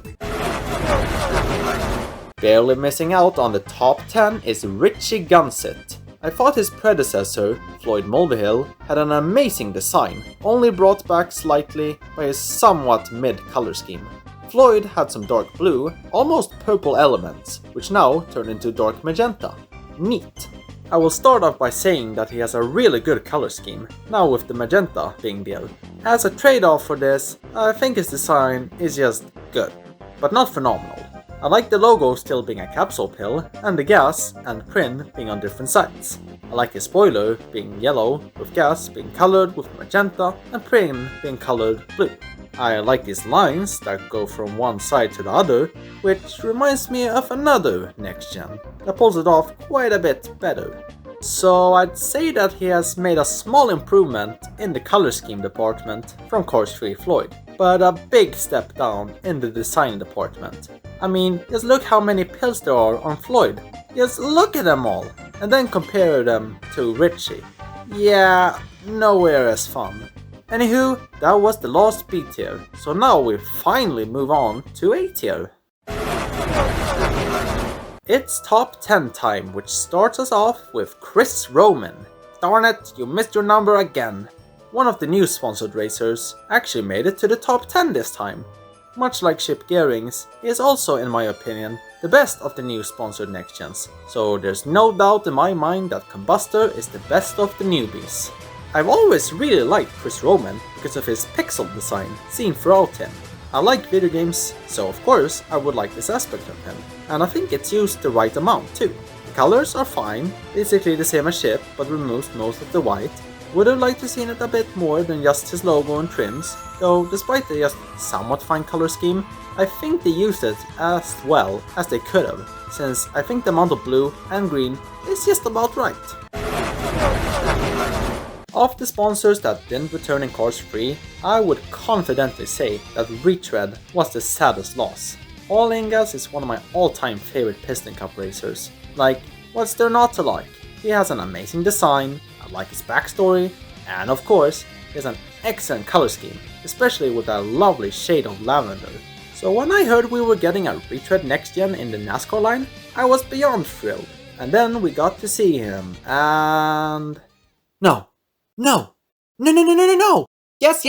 Speaker 1: Barely missing out on the top 10 is Richie Gunsett. I thought his predecessor, Floyd Mulvihill, had an amazing design, only brought back slightly by his somewhat mid-color scheme. Floyd had some dark blue, almost purple elements, which now turned into dark magenta. Neat. I will start off by saying that he has a really good color scheme, now with the magenta being there. As a trade-off for this, I think his design is just good, but not phenomenal. I like the logo still being a capsule pill, and the gas and Prin being on different sides. I like his spoiler being yellow, with gas being colored with magenta, and Prin being colored blue. I like these lines that go from one side to the other, which reminds me of another Next-Gen that pulls it off quite a bit better. So I'd say that he has made a small improvement in the color scheme department from Cars 3 Floyd, but a big step down in the design department. I mean, just look how many pills there are on Floyd. Just look at them all, and then compare them to Richie. Yeah, nowhere as fun. Anywho, that was the last B tier, so now we finally move on to A tier. It's top 10 time, which starts us off with Chris Roman. darn it, you missed your number again. One of the new sponsored racers actually made it to the top 10 this time. Much like Chip Gearings, he is also, in my opinion, the best of the new sponsored Next-Gens, so there's no doubt in my mind that Combustor is the best of the newbies. I've always really liked Chris Roman because of his pixel design seen throughout him. I like video games, so of course I would like this aspect of him, and I think it's used the right amount too. The colors are fine, basically the same as Chip, but removes most of the white. Would have liked to seen it a bit more than just his logo and trims, though despite the just somewhat fine color scheme, I think they used it as well as they could have, since I think the amount of blue and green is just about right. Of the sponsors that didn't return in Cars 3, I would confidently say that Retread was the saddest loss. Paul Ingas is one of my all-time favorite Piston Cup racers. Like, what's there not to like? He has an amazing design, I like his backstory, and of course, he has an excellent color scheme, especially with that lovely shade of lavender. So when I heard we were getting a Retread Next-Gen in the NASCAR line, I was beyond thrilled. And then we got to see him, and... No! Yes!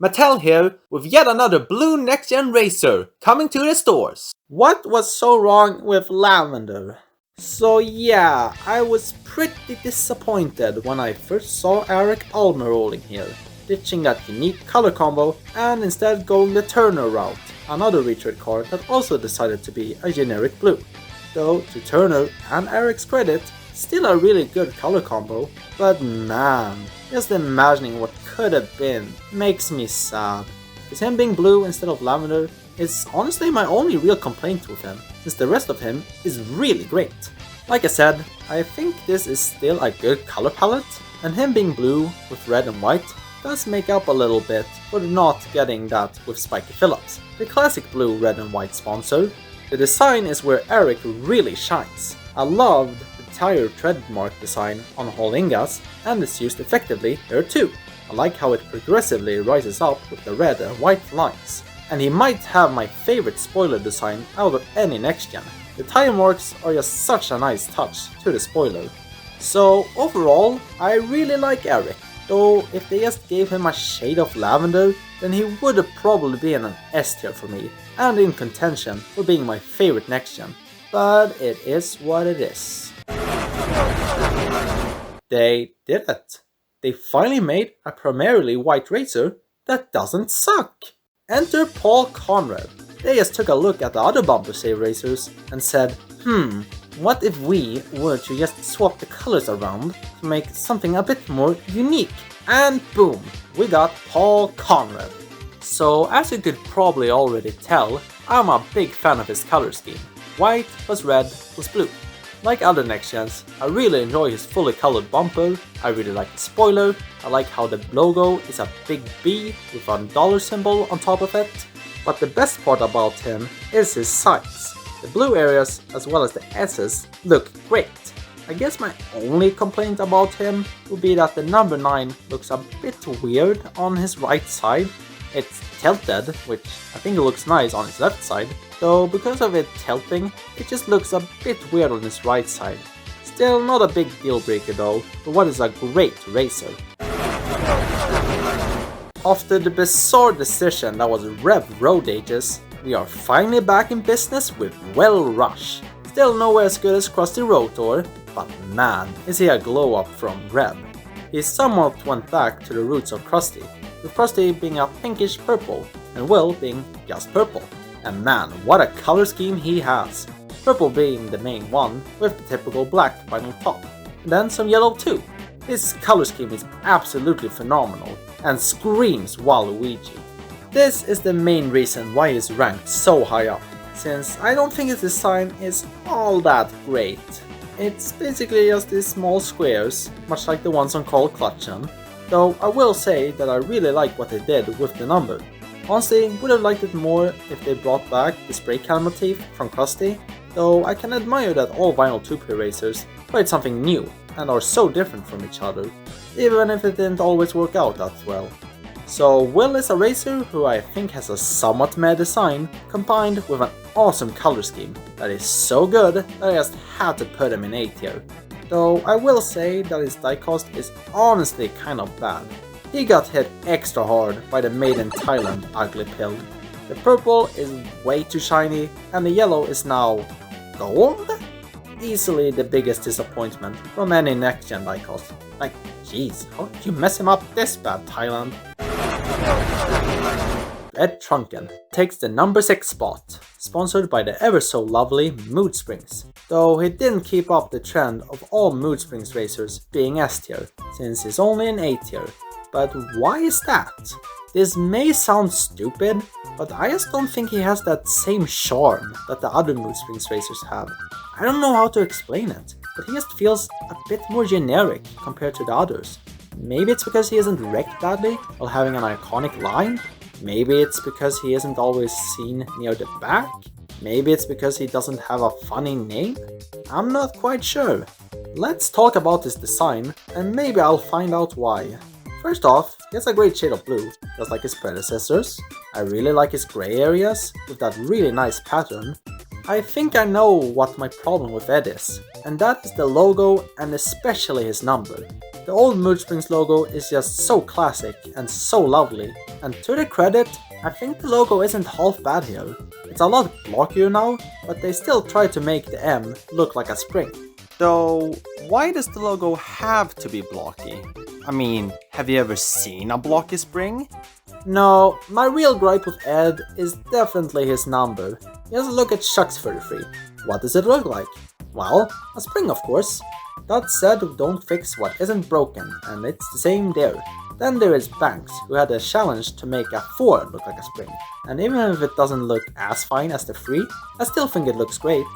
Speaker 1: Mattel here with yet another blue Next-Gen racer coming to the stores. What was so wrong with lavender? So yeah, I was pretty disappointed when I first saw Eric Almer rolling here, ditching that unique color combo and instead going the Turner route, another Retread car that also decided to be a generic blue. Though, to Turner and Eric's credit, still a really good color combo, but man, just imagining what could have been makes me sad. Because him being blue instead of lavender is honestly my only real complaint with him, since the rest of him is really great. Like I said, I think this is still a good color palette, and him being blue with red and white does make up a little bit for not getting that with Spiky Phillips, the classic blue, red and white sponsor. The design is where Eric really shines. I loved the tire tread mark design on Paul Ingas, and it's used effectively here too. I like how it progressively rises up with the red and white lines. And he might have my favorite spoiler design out of any Next-Gen. The tire marks are just such a nice touch to the spoiler. So overall, I really like Eric, though if they just gave him a shade of lavender, then he would have probably been an S tier for me, and in contention for being my favorite Next-Gen. But it is what it is. They did it. They finally made a primarily white racer that doesn't suck. Enter Paul Conrad. They just took a look at the other bumper save racers and said, what if we were to just swap the colors around to make something a bit more unique? And boom, we got Paul Conrad. So as you could probably already tell, I'm a big fan of his color scheme. White plus red plus blue. Like other Next-Gens, I really enjoy his fully colored bumper, I really like the spoiler, I like how the logo is a big B with a dollar symbol on top of it, but the best part about him is his sides. The blue areas as well as the S's look great. I guess my only complaint about him would be that the number 9 looks a bit weird on his right side. It's tilted, which I think it looks nice on his left side, though because of it tilting, it just looks a bit weird on his right side. Still not a big deal breaker though, for what is a great racer. After the bizarre decision that was Rev Road Ages, we are finally back in business with Well Rush. Still nowhere as good as Krusty Rotor, but man, is he a glow up from Rev. He somewhat went back to the roots of Krusty, with Krusty being a pinkish purple and Will being just purple. And man, what a color scheme he has! Purple being the main one, with the typical black vinyl top, and then some yellow too. His color scheme is absolutely phenomenal, and screams Waluigi. This is the main reason why he's ranked so high up, since I don't think his design is all that great. It's basically just these small squares, much like the ones on Carl Clutchen, though I will say that I really like what they did with the number. Honestly, would have liked it more if they brought back the spray can motif from Krusty, though I can admire that all vinyl 2P racers tried something new and are so different from each other, even if it didn't always work out that well. So Will is a racer who I think has a somewhat meh design, combined with an awesome color scheme that is so good that I just had to put him in A tier. though I will say that his diecast is honestly kind of bad. He got hit extra hard by the Made in Thailand ugly pill. The purple is way too shiny, and the yellow is now gold? Easily the biggest disappointment from any next-gen diecast. Like, jeez, how did you mess him up this bad, Thailand? Red Trunken takes the number 6 spot, sponsored by the ever so lovely Mood Springs. Though he didn't keep up the trend of all Mood Springs racers being S tier, since he's only an A tier. But why is that? This may sound stupid, but I just don't think he has that same charm that the other Mood Springs racers have. I don't know how to explain it, but he just feels a bit more generic compared to the others. Maybe it's because he isn't wrecked badly while having an iconic line? Maybe it's because he isn't always seen near the back? Maybe it's because he doesn't have a funny name? I'm not quite sure. Let's talk about his design, and maybe I'll find out why. First off, he has a great shade of blue, just like his predecessors. I really like his grey areas, with that really nice pattern. I think I know what my problem with Ed is, and that is the logo and especially his number. The old Mood Springs logo is just so classic and so lovely, and to their credit, I think the logo isn't half bad here. It's a lot blockier now, but they still try to make the M look like a spring. Though, why does the logo have to be blocky? I mean, have you ever seen a blocky spring? No, my real gripe with Ed is definitely his number. Just look at Shucks 33. What does it look like? Well, a spring of course. That said, don't fix what isn't broken, and it's the same there. Then there is Banks, who had a challenge to make a 4 look like a spring. And even if it doesn't look as fine as the 3, I still think it looks great.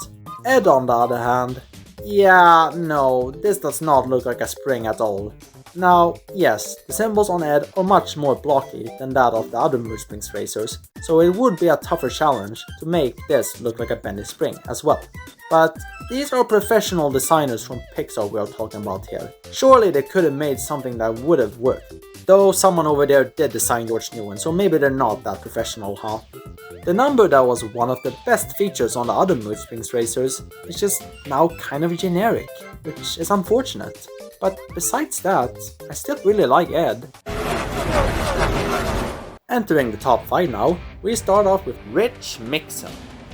Speaker 1: Ed on the other hand, yeah, no, this does not look like a spring at all. Now, yes, the symbols on Ed are much more blocky than that of the other Mood Springs racers, so it would be a tougher challenge to make this look like a bendy spring as well. But these are professional designers from Pixar we are talking about here. Surely they could have made something that would have worked. Though someone over there did design George Newen, so maybe they're not that professional, huh? The number that was one of the best features on the other Mood Springs racers is just now kind of generic, which is unfortunate. But besides that, I still really like Ed. Entering the top 5 now, we start off with Rich Mixon.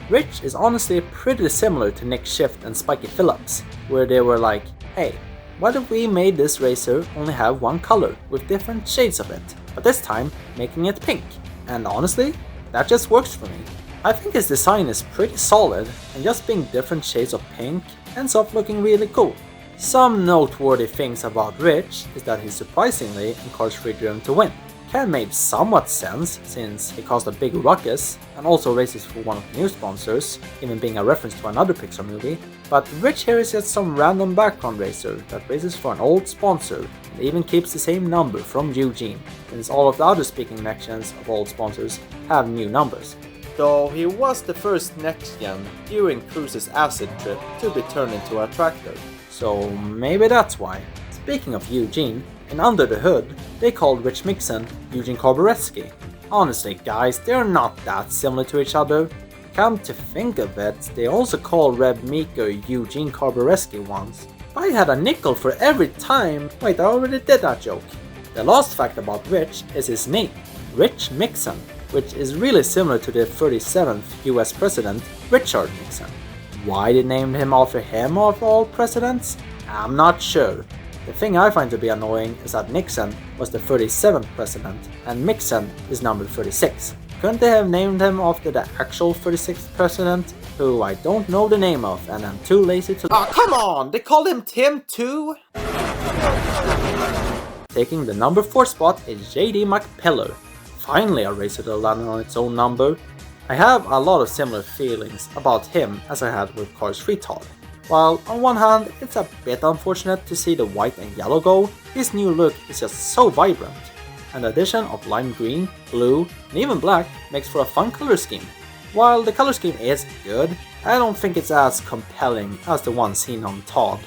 Speaker 1: Rich is honestly pretty similar to Nick Shift and Spiky Phillips, where they were like, hey, what if we made this racer only have one color with different shades of it, but this time making it pink? And honestly, that just works for me. I think his design is pretty solid, and just being different shades of pink ends up looking really cool. Some noteworthy things about Rich is that he surprisingly encouraged Free Driven to win. Can made somewhat sense since he caused a big ruckus and also races for one of the new sponsors, even being a reference to another Pixar movie. But Rich here is just some random background racer that races for an old sponsor and even keeps the same number from Eugene, since all of the other speaking Next-Gens of old sponsors have new numbers. Though he was the first Next-Gen during Cruz's acid trip to be turned into a tractor, so maybe that's why. Speaking of Eugene, and under the hood, they called Rich Mixon Eugene Carbureski. Honestly guys, they're not that similar to each other. Come to think of it, they also called Reb Meeker Eugene Carbureski once. If I had a nickel for every time, wait, I already did that joke. The last fact about Rich is his name, Rich Mixon, which is really similar to the 37th US President, Richard Nixon. Why they named him after him of all presidents? I'm not sure. The thing I find to be annoying is that Nixon was the 37th president and Mixon is number 36. Couldn't they have named him after the actual 36th president, who I don't know the name of and I'm too lazy to— Oh, come on! They called him Tim too? Taking the number 4 spot is JD McPillar. Finally a racer that landed on its own number. I have a lot of similar feelings about him as I had with Cars 3 Todd. While on one hand, it's a bit unfortunate to see the white and yellow go, his new look is just so vibrant. And the addition of lime green, blue, and even black makes for a fun color scheme. While the color scheme is good, I don't think it's as compelling as the one seen on Todd.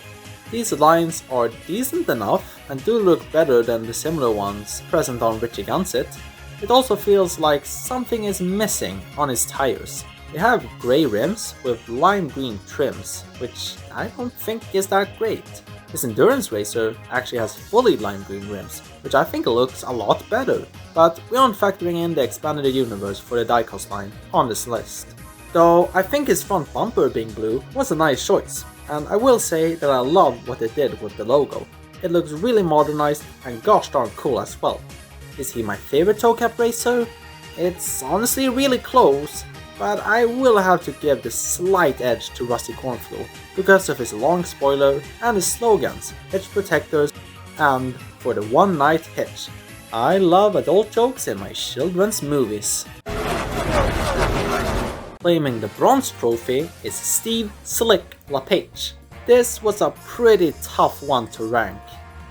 Speaker 1: These lines are decent enough and do look better than the similar ones present on Richie Gunsit. It also feels like something is missing on his tires. They have grey rims with lime green trims, which I don't think is that great. His endurance racer actually has fully lime green rims, which I think looks a lot better, but we aren't factoring in the expanded universe for the diecast line on this list. Though I think his front bumper being blue was a nice choice, and I will say that I love what they did with the logo. It looks really modernized and gosh darn cool as well. Is he my favorite toe cap racer? It's honestly really close, but I will have to give the slight edge to Rusty Cornflow because of his long spoiler and his slogans, hitch protectors, and for the one night hitch. I love adult jokes in my children's movies. Claiming the bronze trophy is Steve Slick LePage. This was a pretty tough one to rank.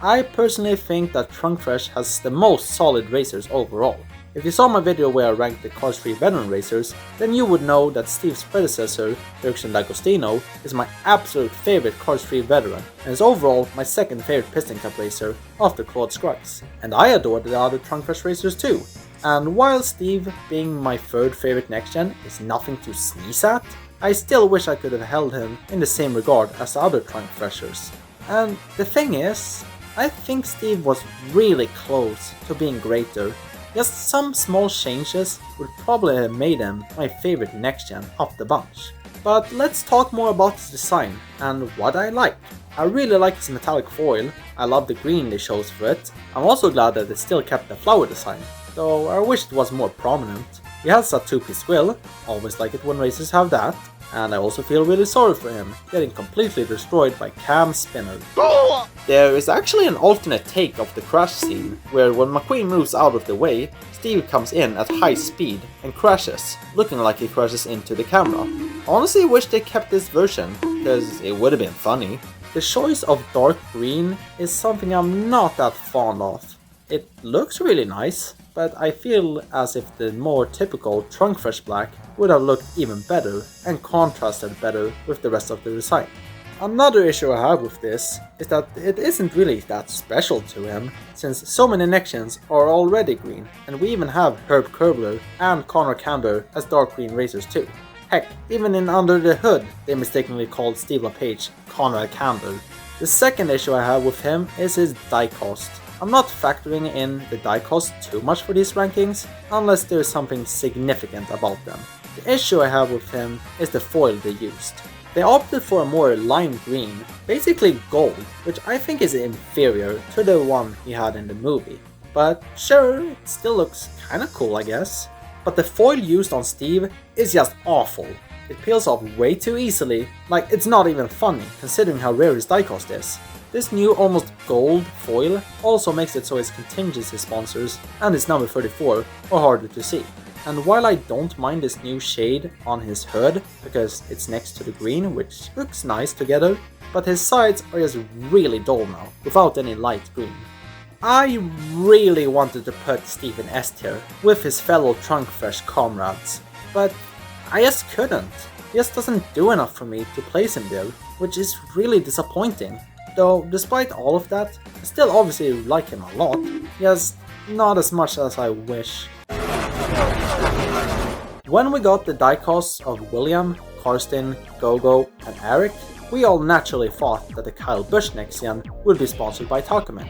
Speaker 1: I personally think that Trunkfresh has the most solid racers overall. If you saw my video where I ranked the Cars 3 veteran racers, then you would know that Steve's predecessor, Dirksen D'Agostino, is my absolute favorite Cars 3 veteran, and is overall my second favorite Piston Cup racer after Claude Scruggs. And I adore the other Trunkfresh racers too. And while Steve being my third favorite next-gen is nothing to sneeze at, I still wish I could have held him in the same regard as the other Trunkfreshers. And the thing is, I think Steve was really close to being greater. Just some small changes would probably have made him my favorite next-gen of the bunch. But let's talk more about his design and what I like. I really like his metallic foil, I love the green they chose for it. I'm also glad that they still kept the flower design, though I wish it was more prominent. He has a two-piece grill, always like it when racers have that. And I also feel really sorry for him, getting completely destroyed by Cam Spinner. There is actually an alternate take of the crash scene, where when McQueen moves out of the way, Steve comes in at high speed and crashes, looking like he crashes into the camera. Honestly, wish they kept this version, because it would have been funny. The choice of dark green is something I'm not that fond of. It looks really nice, but I feel as if the more typical Trunkfresh black would have looked even better and contrasted better with the rest of the design. Another issue I have with this is that it isn't really that special to him, since so many Next-Gens are already green, and we even have Herb Kerbler and Connor Camber as dark green racers too. Heck, even in Under the Hood, they mistakenly called Steve LePage Conrad Camber. The second issue I have with him is his diecast. I'm not factoring in the diecast too much for these rankings, unless there is something significant about them. The issue I have with him is the foil they used. They opted for a more lime green, basically gold, which I think is inferior to the one he had in the movie. But sure, it still looks kinda cool, I guess. But the foil used on Steve is just awful. It peels off way too easily, like it's not even funny considering how rare his diecast is. This new almost gold foil also makes it so his contingency sponsors and his number 34 are harder to see. And while I don't mind this new shade on his hood, because it's next to the green, which looks nice together, but his sides are just really dull now, without any light green. I really wanted to put Steve in S tier with his fellow Trunkfresh comrades, but I just couldn't. He just doesn't do enough for me to place him there, which is really disappointing. Though, despite all of that, I still obviously like him a lot, just not as much as I wish. When we got the diecasts of William, Karsten, Gogo, and Eric, we all naturally thought that the Kyle Busch Next-Gen would be sponsored by Tacoman.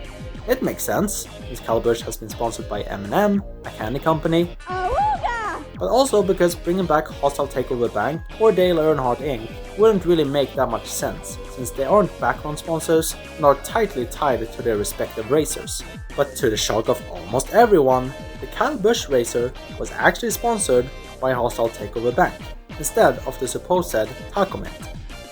Speaker 1: It makes sense, since Kyle Busch has been sponsored by M&M, a candy company, but also because bringing back Hostile Takeover Bank or Dale Earnhardt Inc. wouldn't really make that much sense, since they aren't background sponsors and are tightly tied to their respective racers. But to the shock of almost everyone, the Kyle Busch racer was actually sponsored by Hostile Takeover Bank, instead of the supposed Tacoman.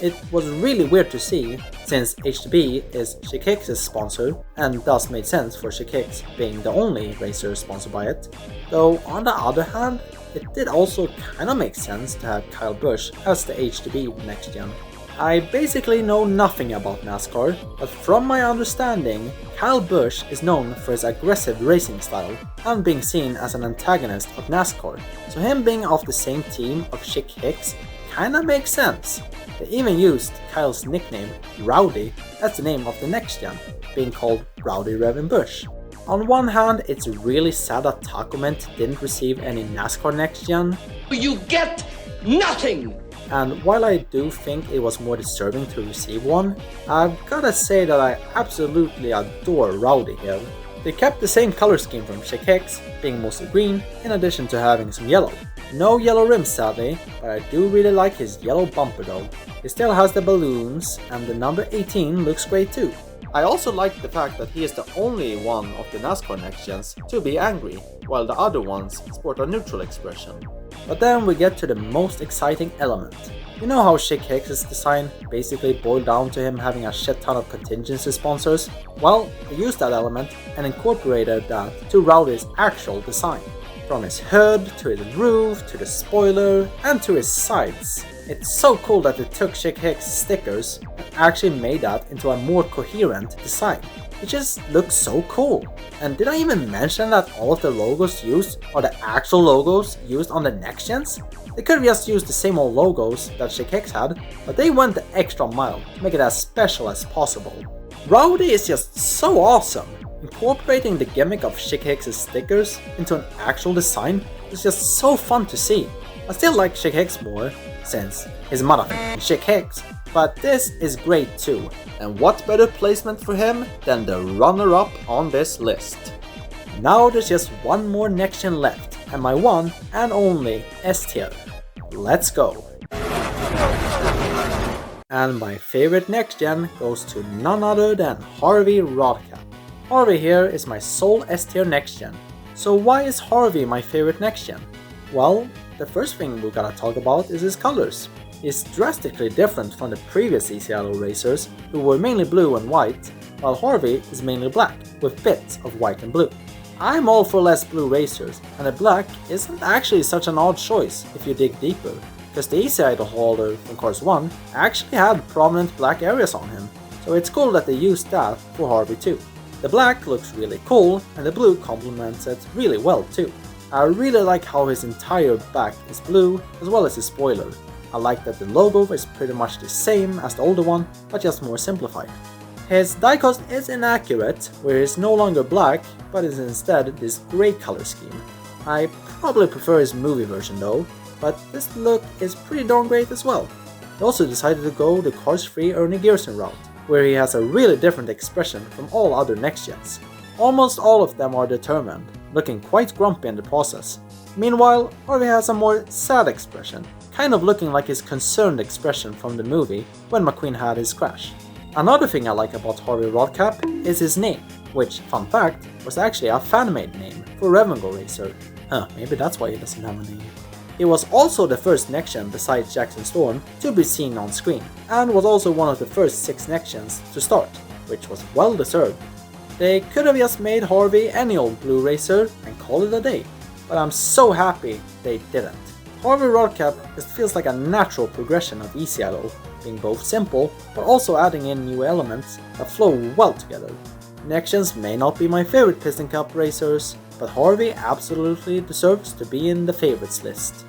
Speaker 1: It was really weird to see, since HTB is Shikex's sponsor, and thus made sense for Shikex being the only racer sponsored by it. Though on the other hand, it did also kinda make sense to have Kyle Busch as the HTB Next-Gen. I basically know nothing about NASCAR, but from my understanding, Kyle Busch is known for his aggressive racing style and being seen as an antagonist of NASCAR, so him being off the same team of Chick Hicks kinda makes sense. They even used Kyle's nickname, Rowdy, as the name of the Next-Gen, being called Rowdy Revin Busch. On one hand, it's really sad that Tacoman didn't receive any NASCAR Next-Gen.
Speaker 2: You get nothing!
Speaker 1: and while I do think it was more disturbing to receive one, I've gotta say that I absolutely adore Rowdy here. They kept the same color scheme from Chick Hicks, being mostly green, in addition to having some yellow. No yellow rims sadly, but I do really like his yellow bumper though. He still has the balloons, and the number 18 looks great too. I also like the fact that he is the only one of the NASCAR Next-Gens to be angry, while the other ones sport a neutral expression. But then we get to the most exciting element. You know how Chick Hicks' design basically boiled down to him having a shit ton of contingency sponsors? Well, they used that element and incorporated that to Rowdy's actual design. From his hood, to his roof, to the spoiler, and to his sides. It's so cool that they took Chick Hicks' stickers and actually made that into a more coherent design. It just looks so cool. And did I even mention that all of the logos used are the actual logos used on the Next-Gens? They could have just used the same old logos that Chick Hicks had, but they went the extra mile to make it as special as possible. Rowdy is just so awesome. Incorporating the gimmick of Chick Hicks' stickers into an actual design is just so fun to see. I still like Chick Hicks more, since he's motherfucking Chick Hicks, but this is great too. And what better placement for him than the runner-up on this list? Now there's just one more Next-Gen left, and my one and only S tier. Let's go! And my favorite Next-Gen goes to none other than Harvey Rodcap. Harvey here is my sole S tier Next-Gen. So why is Harvey my favorite Next-Gen? Well, the first thing we gotta talk about is his colors. He's drastically different from the previous ECIO racers, who were mainly blue and white, while Harvey is mainly black, with bits of white and blue. I'm all for less blue racers, and the black isn't actually such an odd choice if you dig deeper, because the ECIO holder from Cars 1 actually had prominent black areas on him, so it's cool that they used that for Harvey too. The black looks really cool, and the blue complements it really well too. I really like how his entire back is blue, as well as his spoiler. I like that the logo is pretty much the same as the older one, but just more simplified. His diecast is inaccurate, where he's no longer black, but is instead this grey color scheme. I probably prefer his movie version though, but this look is pretty darn great as well. He also decided to go the Cars 3 Ernie Gearson route, where he has a really different expression from all other Next-Gens. Almost all of them are determined, looking quite grumpy in the process. Meanwhile, Harvey has a more sad expression, kind of looking like his concerned expression from the movie when McQueen had his crash. Another thing I like about Harvey Rodcap is his name, which, fun fact, was actually a fan-made name for Revengo Racer. Maybe that's why he doesn't have a name. He was also the first Next-Gen besides Jackson Storm to be seen on screen, and was also one of the first 6 Next-Gens to start, which was well deserved. They could have just made Harvey any old blue racer and call it a day, but I'm so happy they didn't. Harvey Rodcap just feels like a natural progression of ECIO, being both simple, but also adding in new elements that flow well together. Next-Gens may not be my favorite Piston Cup racers, but Harvey absolutely deserves to be in the favorites list.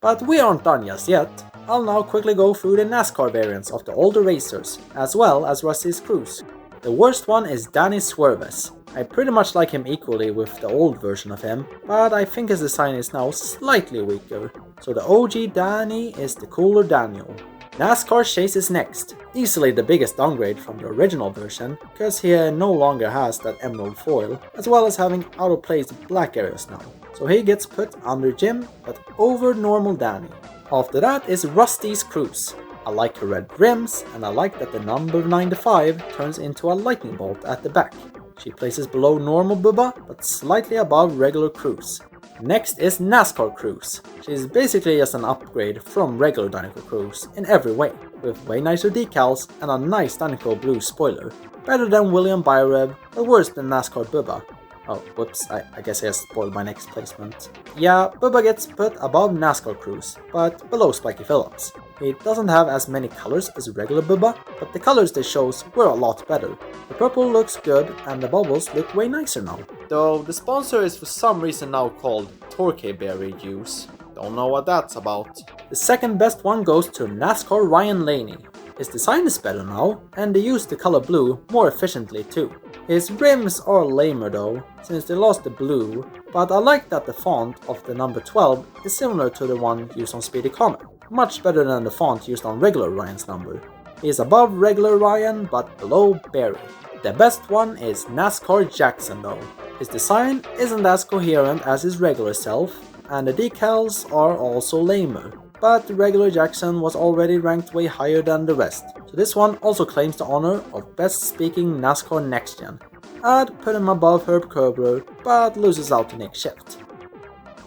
Speaker 1: But we aren't done just yet. I'll now quickly go through the NASCAR variants of the older racers, as well as Rust-eze's Cruz. The worst one is Danny Swerves. I pretty much like him equally with the old version of him, but I think his design is now slightly weaker, so the OG Danny is the cooler Daniel. NASCAR Chase is next, easily the biggest downgrade from the original version, because he no longer has that emerald foil, as well as having out of place black areas now, so he gets put under Jim, but over normal Danny. After that is Rust-eze's Cruz. I like her red rims, and I like that the number 95 turns into a lightning bolt at the back. She places below normal Bubba, but slightly above regular Cruz. Next is NASCAR Cruz. She's basically just an upgrade from regular Dinoco Cruz in every way, with way nicer decals and a nice Dinoco blue spoiler. Better than William Byrev, but worse than NASCAR Bubba. Oh, whoops, I guess I just spoiled my next placement. Yeah, Bubba gets put above NASCAR Cruz, but below Spiky Phillips. He doesn't have as many colors as regular Bubba, but the colors they chose were a lot better. The purple looks good, and the bubbles look way nicer now. Though the sponsor is for some reason now called Torque Berry Juice. Don't know what that's about. The second best one goes to NASCAR Ryan Laney. His design is better now, and they use the color blue more efficiently too. His rims are lamer though, since they lost the blue, but I like that the font of the number 12 is similar to the one used on Speedy Comet, much better than the font used on regular Ryan's number. He is above regular Ryan but below Barry. The best one is NASCAR Jackson though. His design isn't as coherent as his regular self, and the decals are also lamer, but the regular Jackson was already ranked way higher than the rest, so this one also claims the honor of best speaking NASCAR Next-Gen. I'd put him above Herb Kerbler, but loses out to Nick Shift.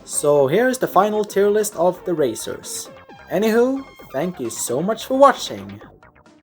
Speaker 1: So here is the final tier list of the racers. Anywho, thank you so much for watching.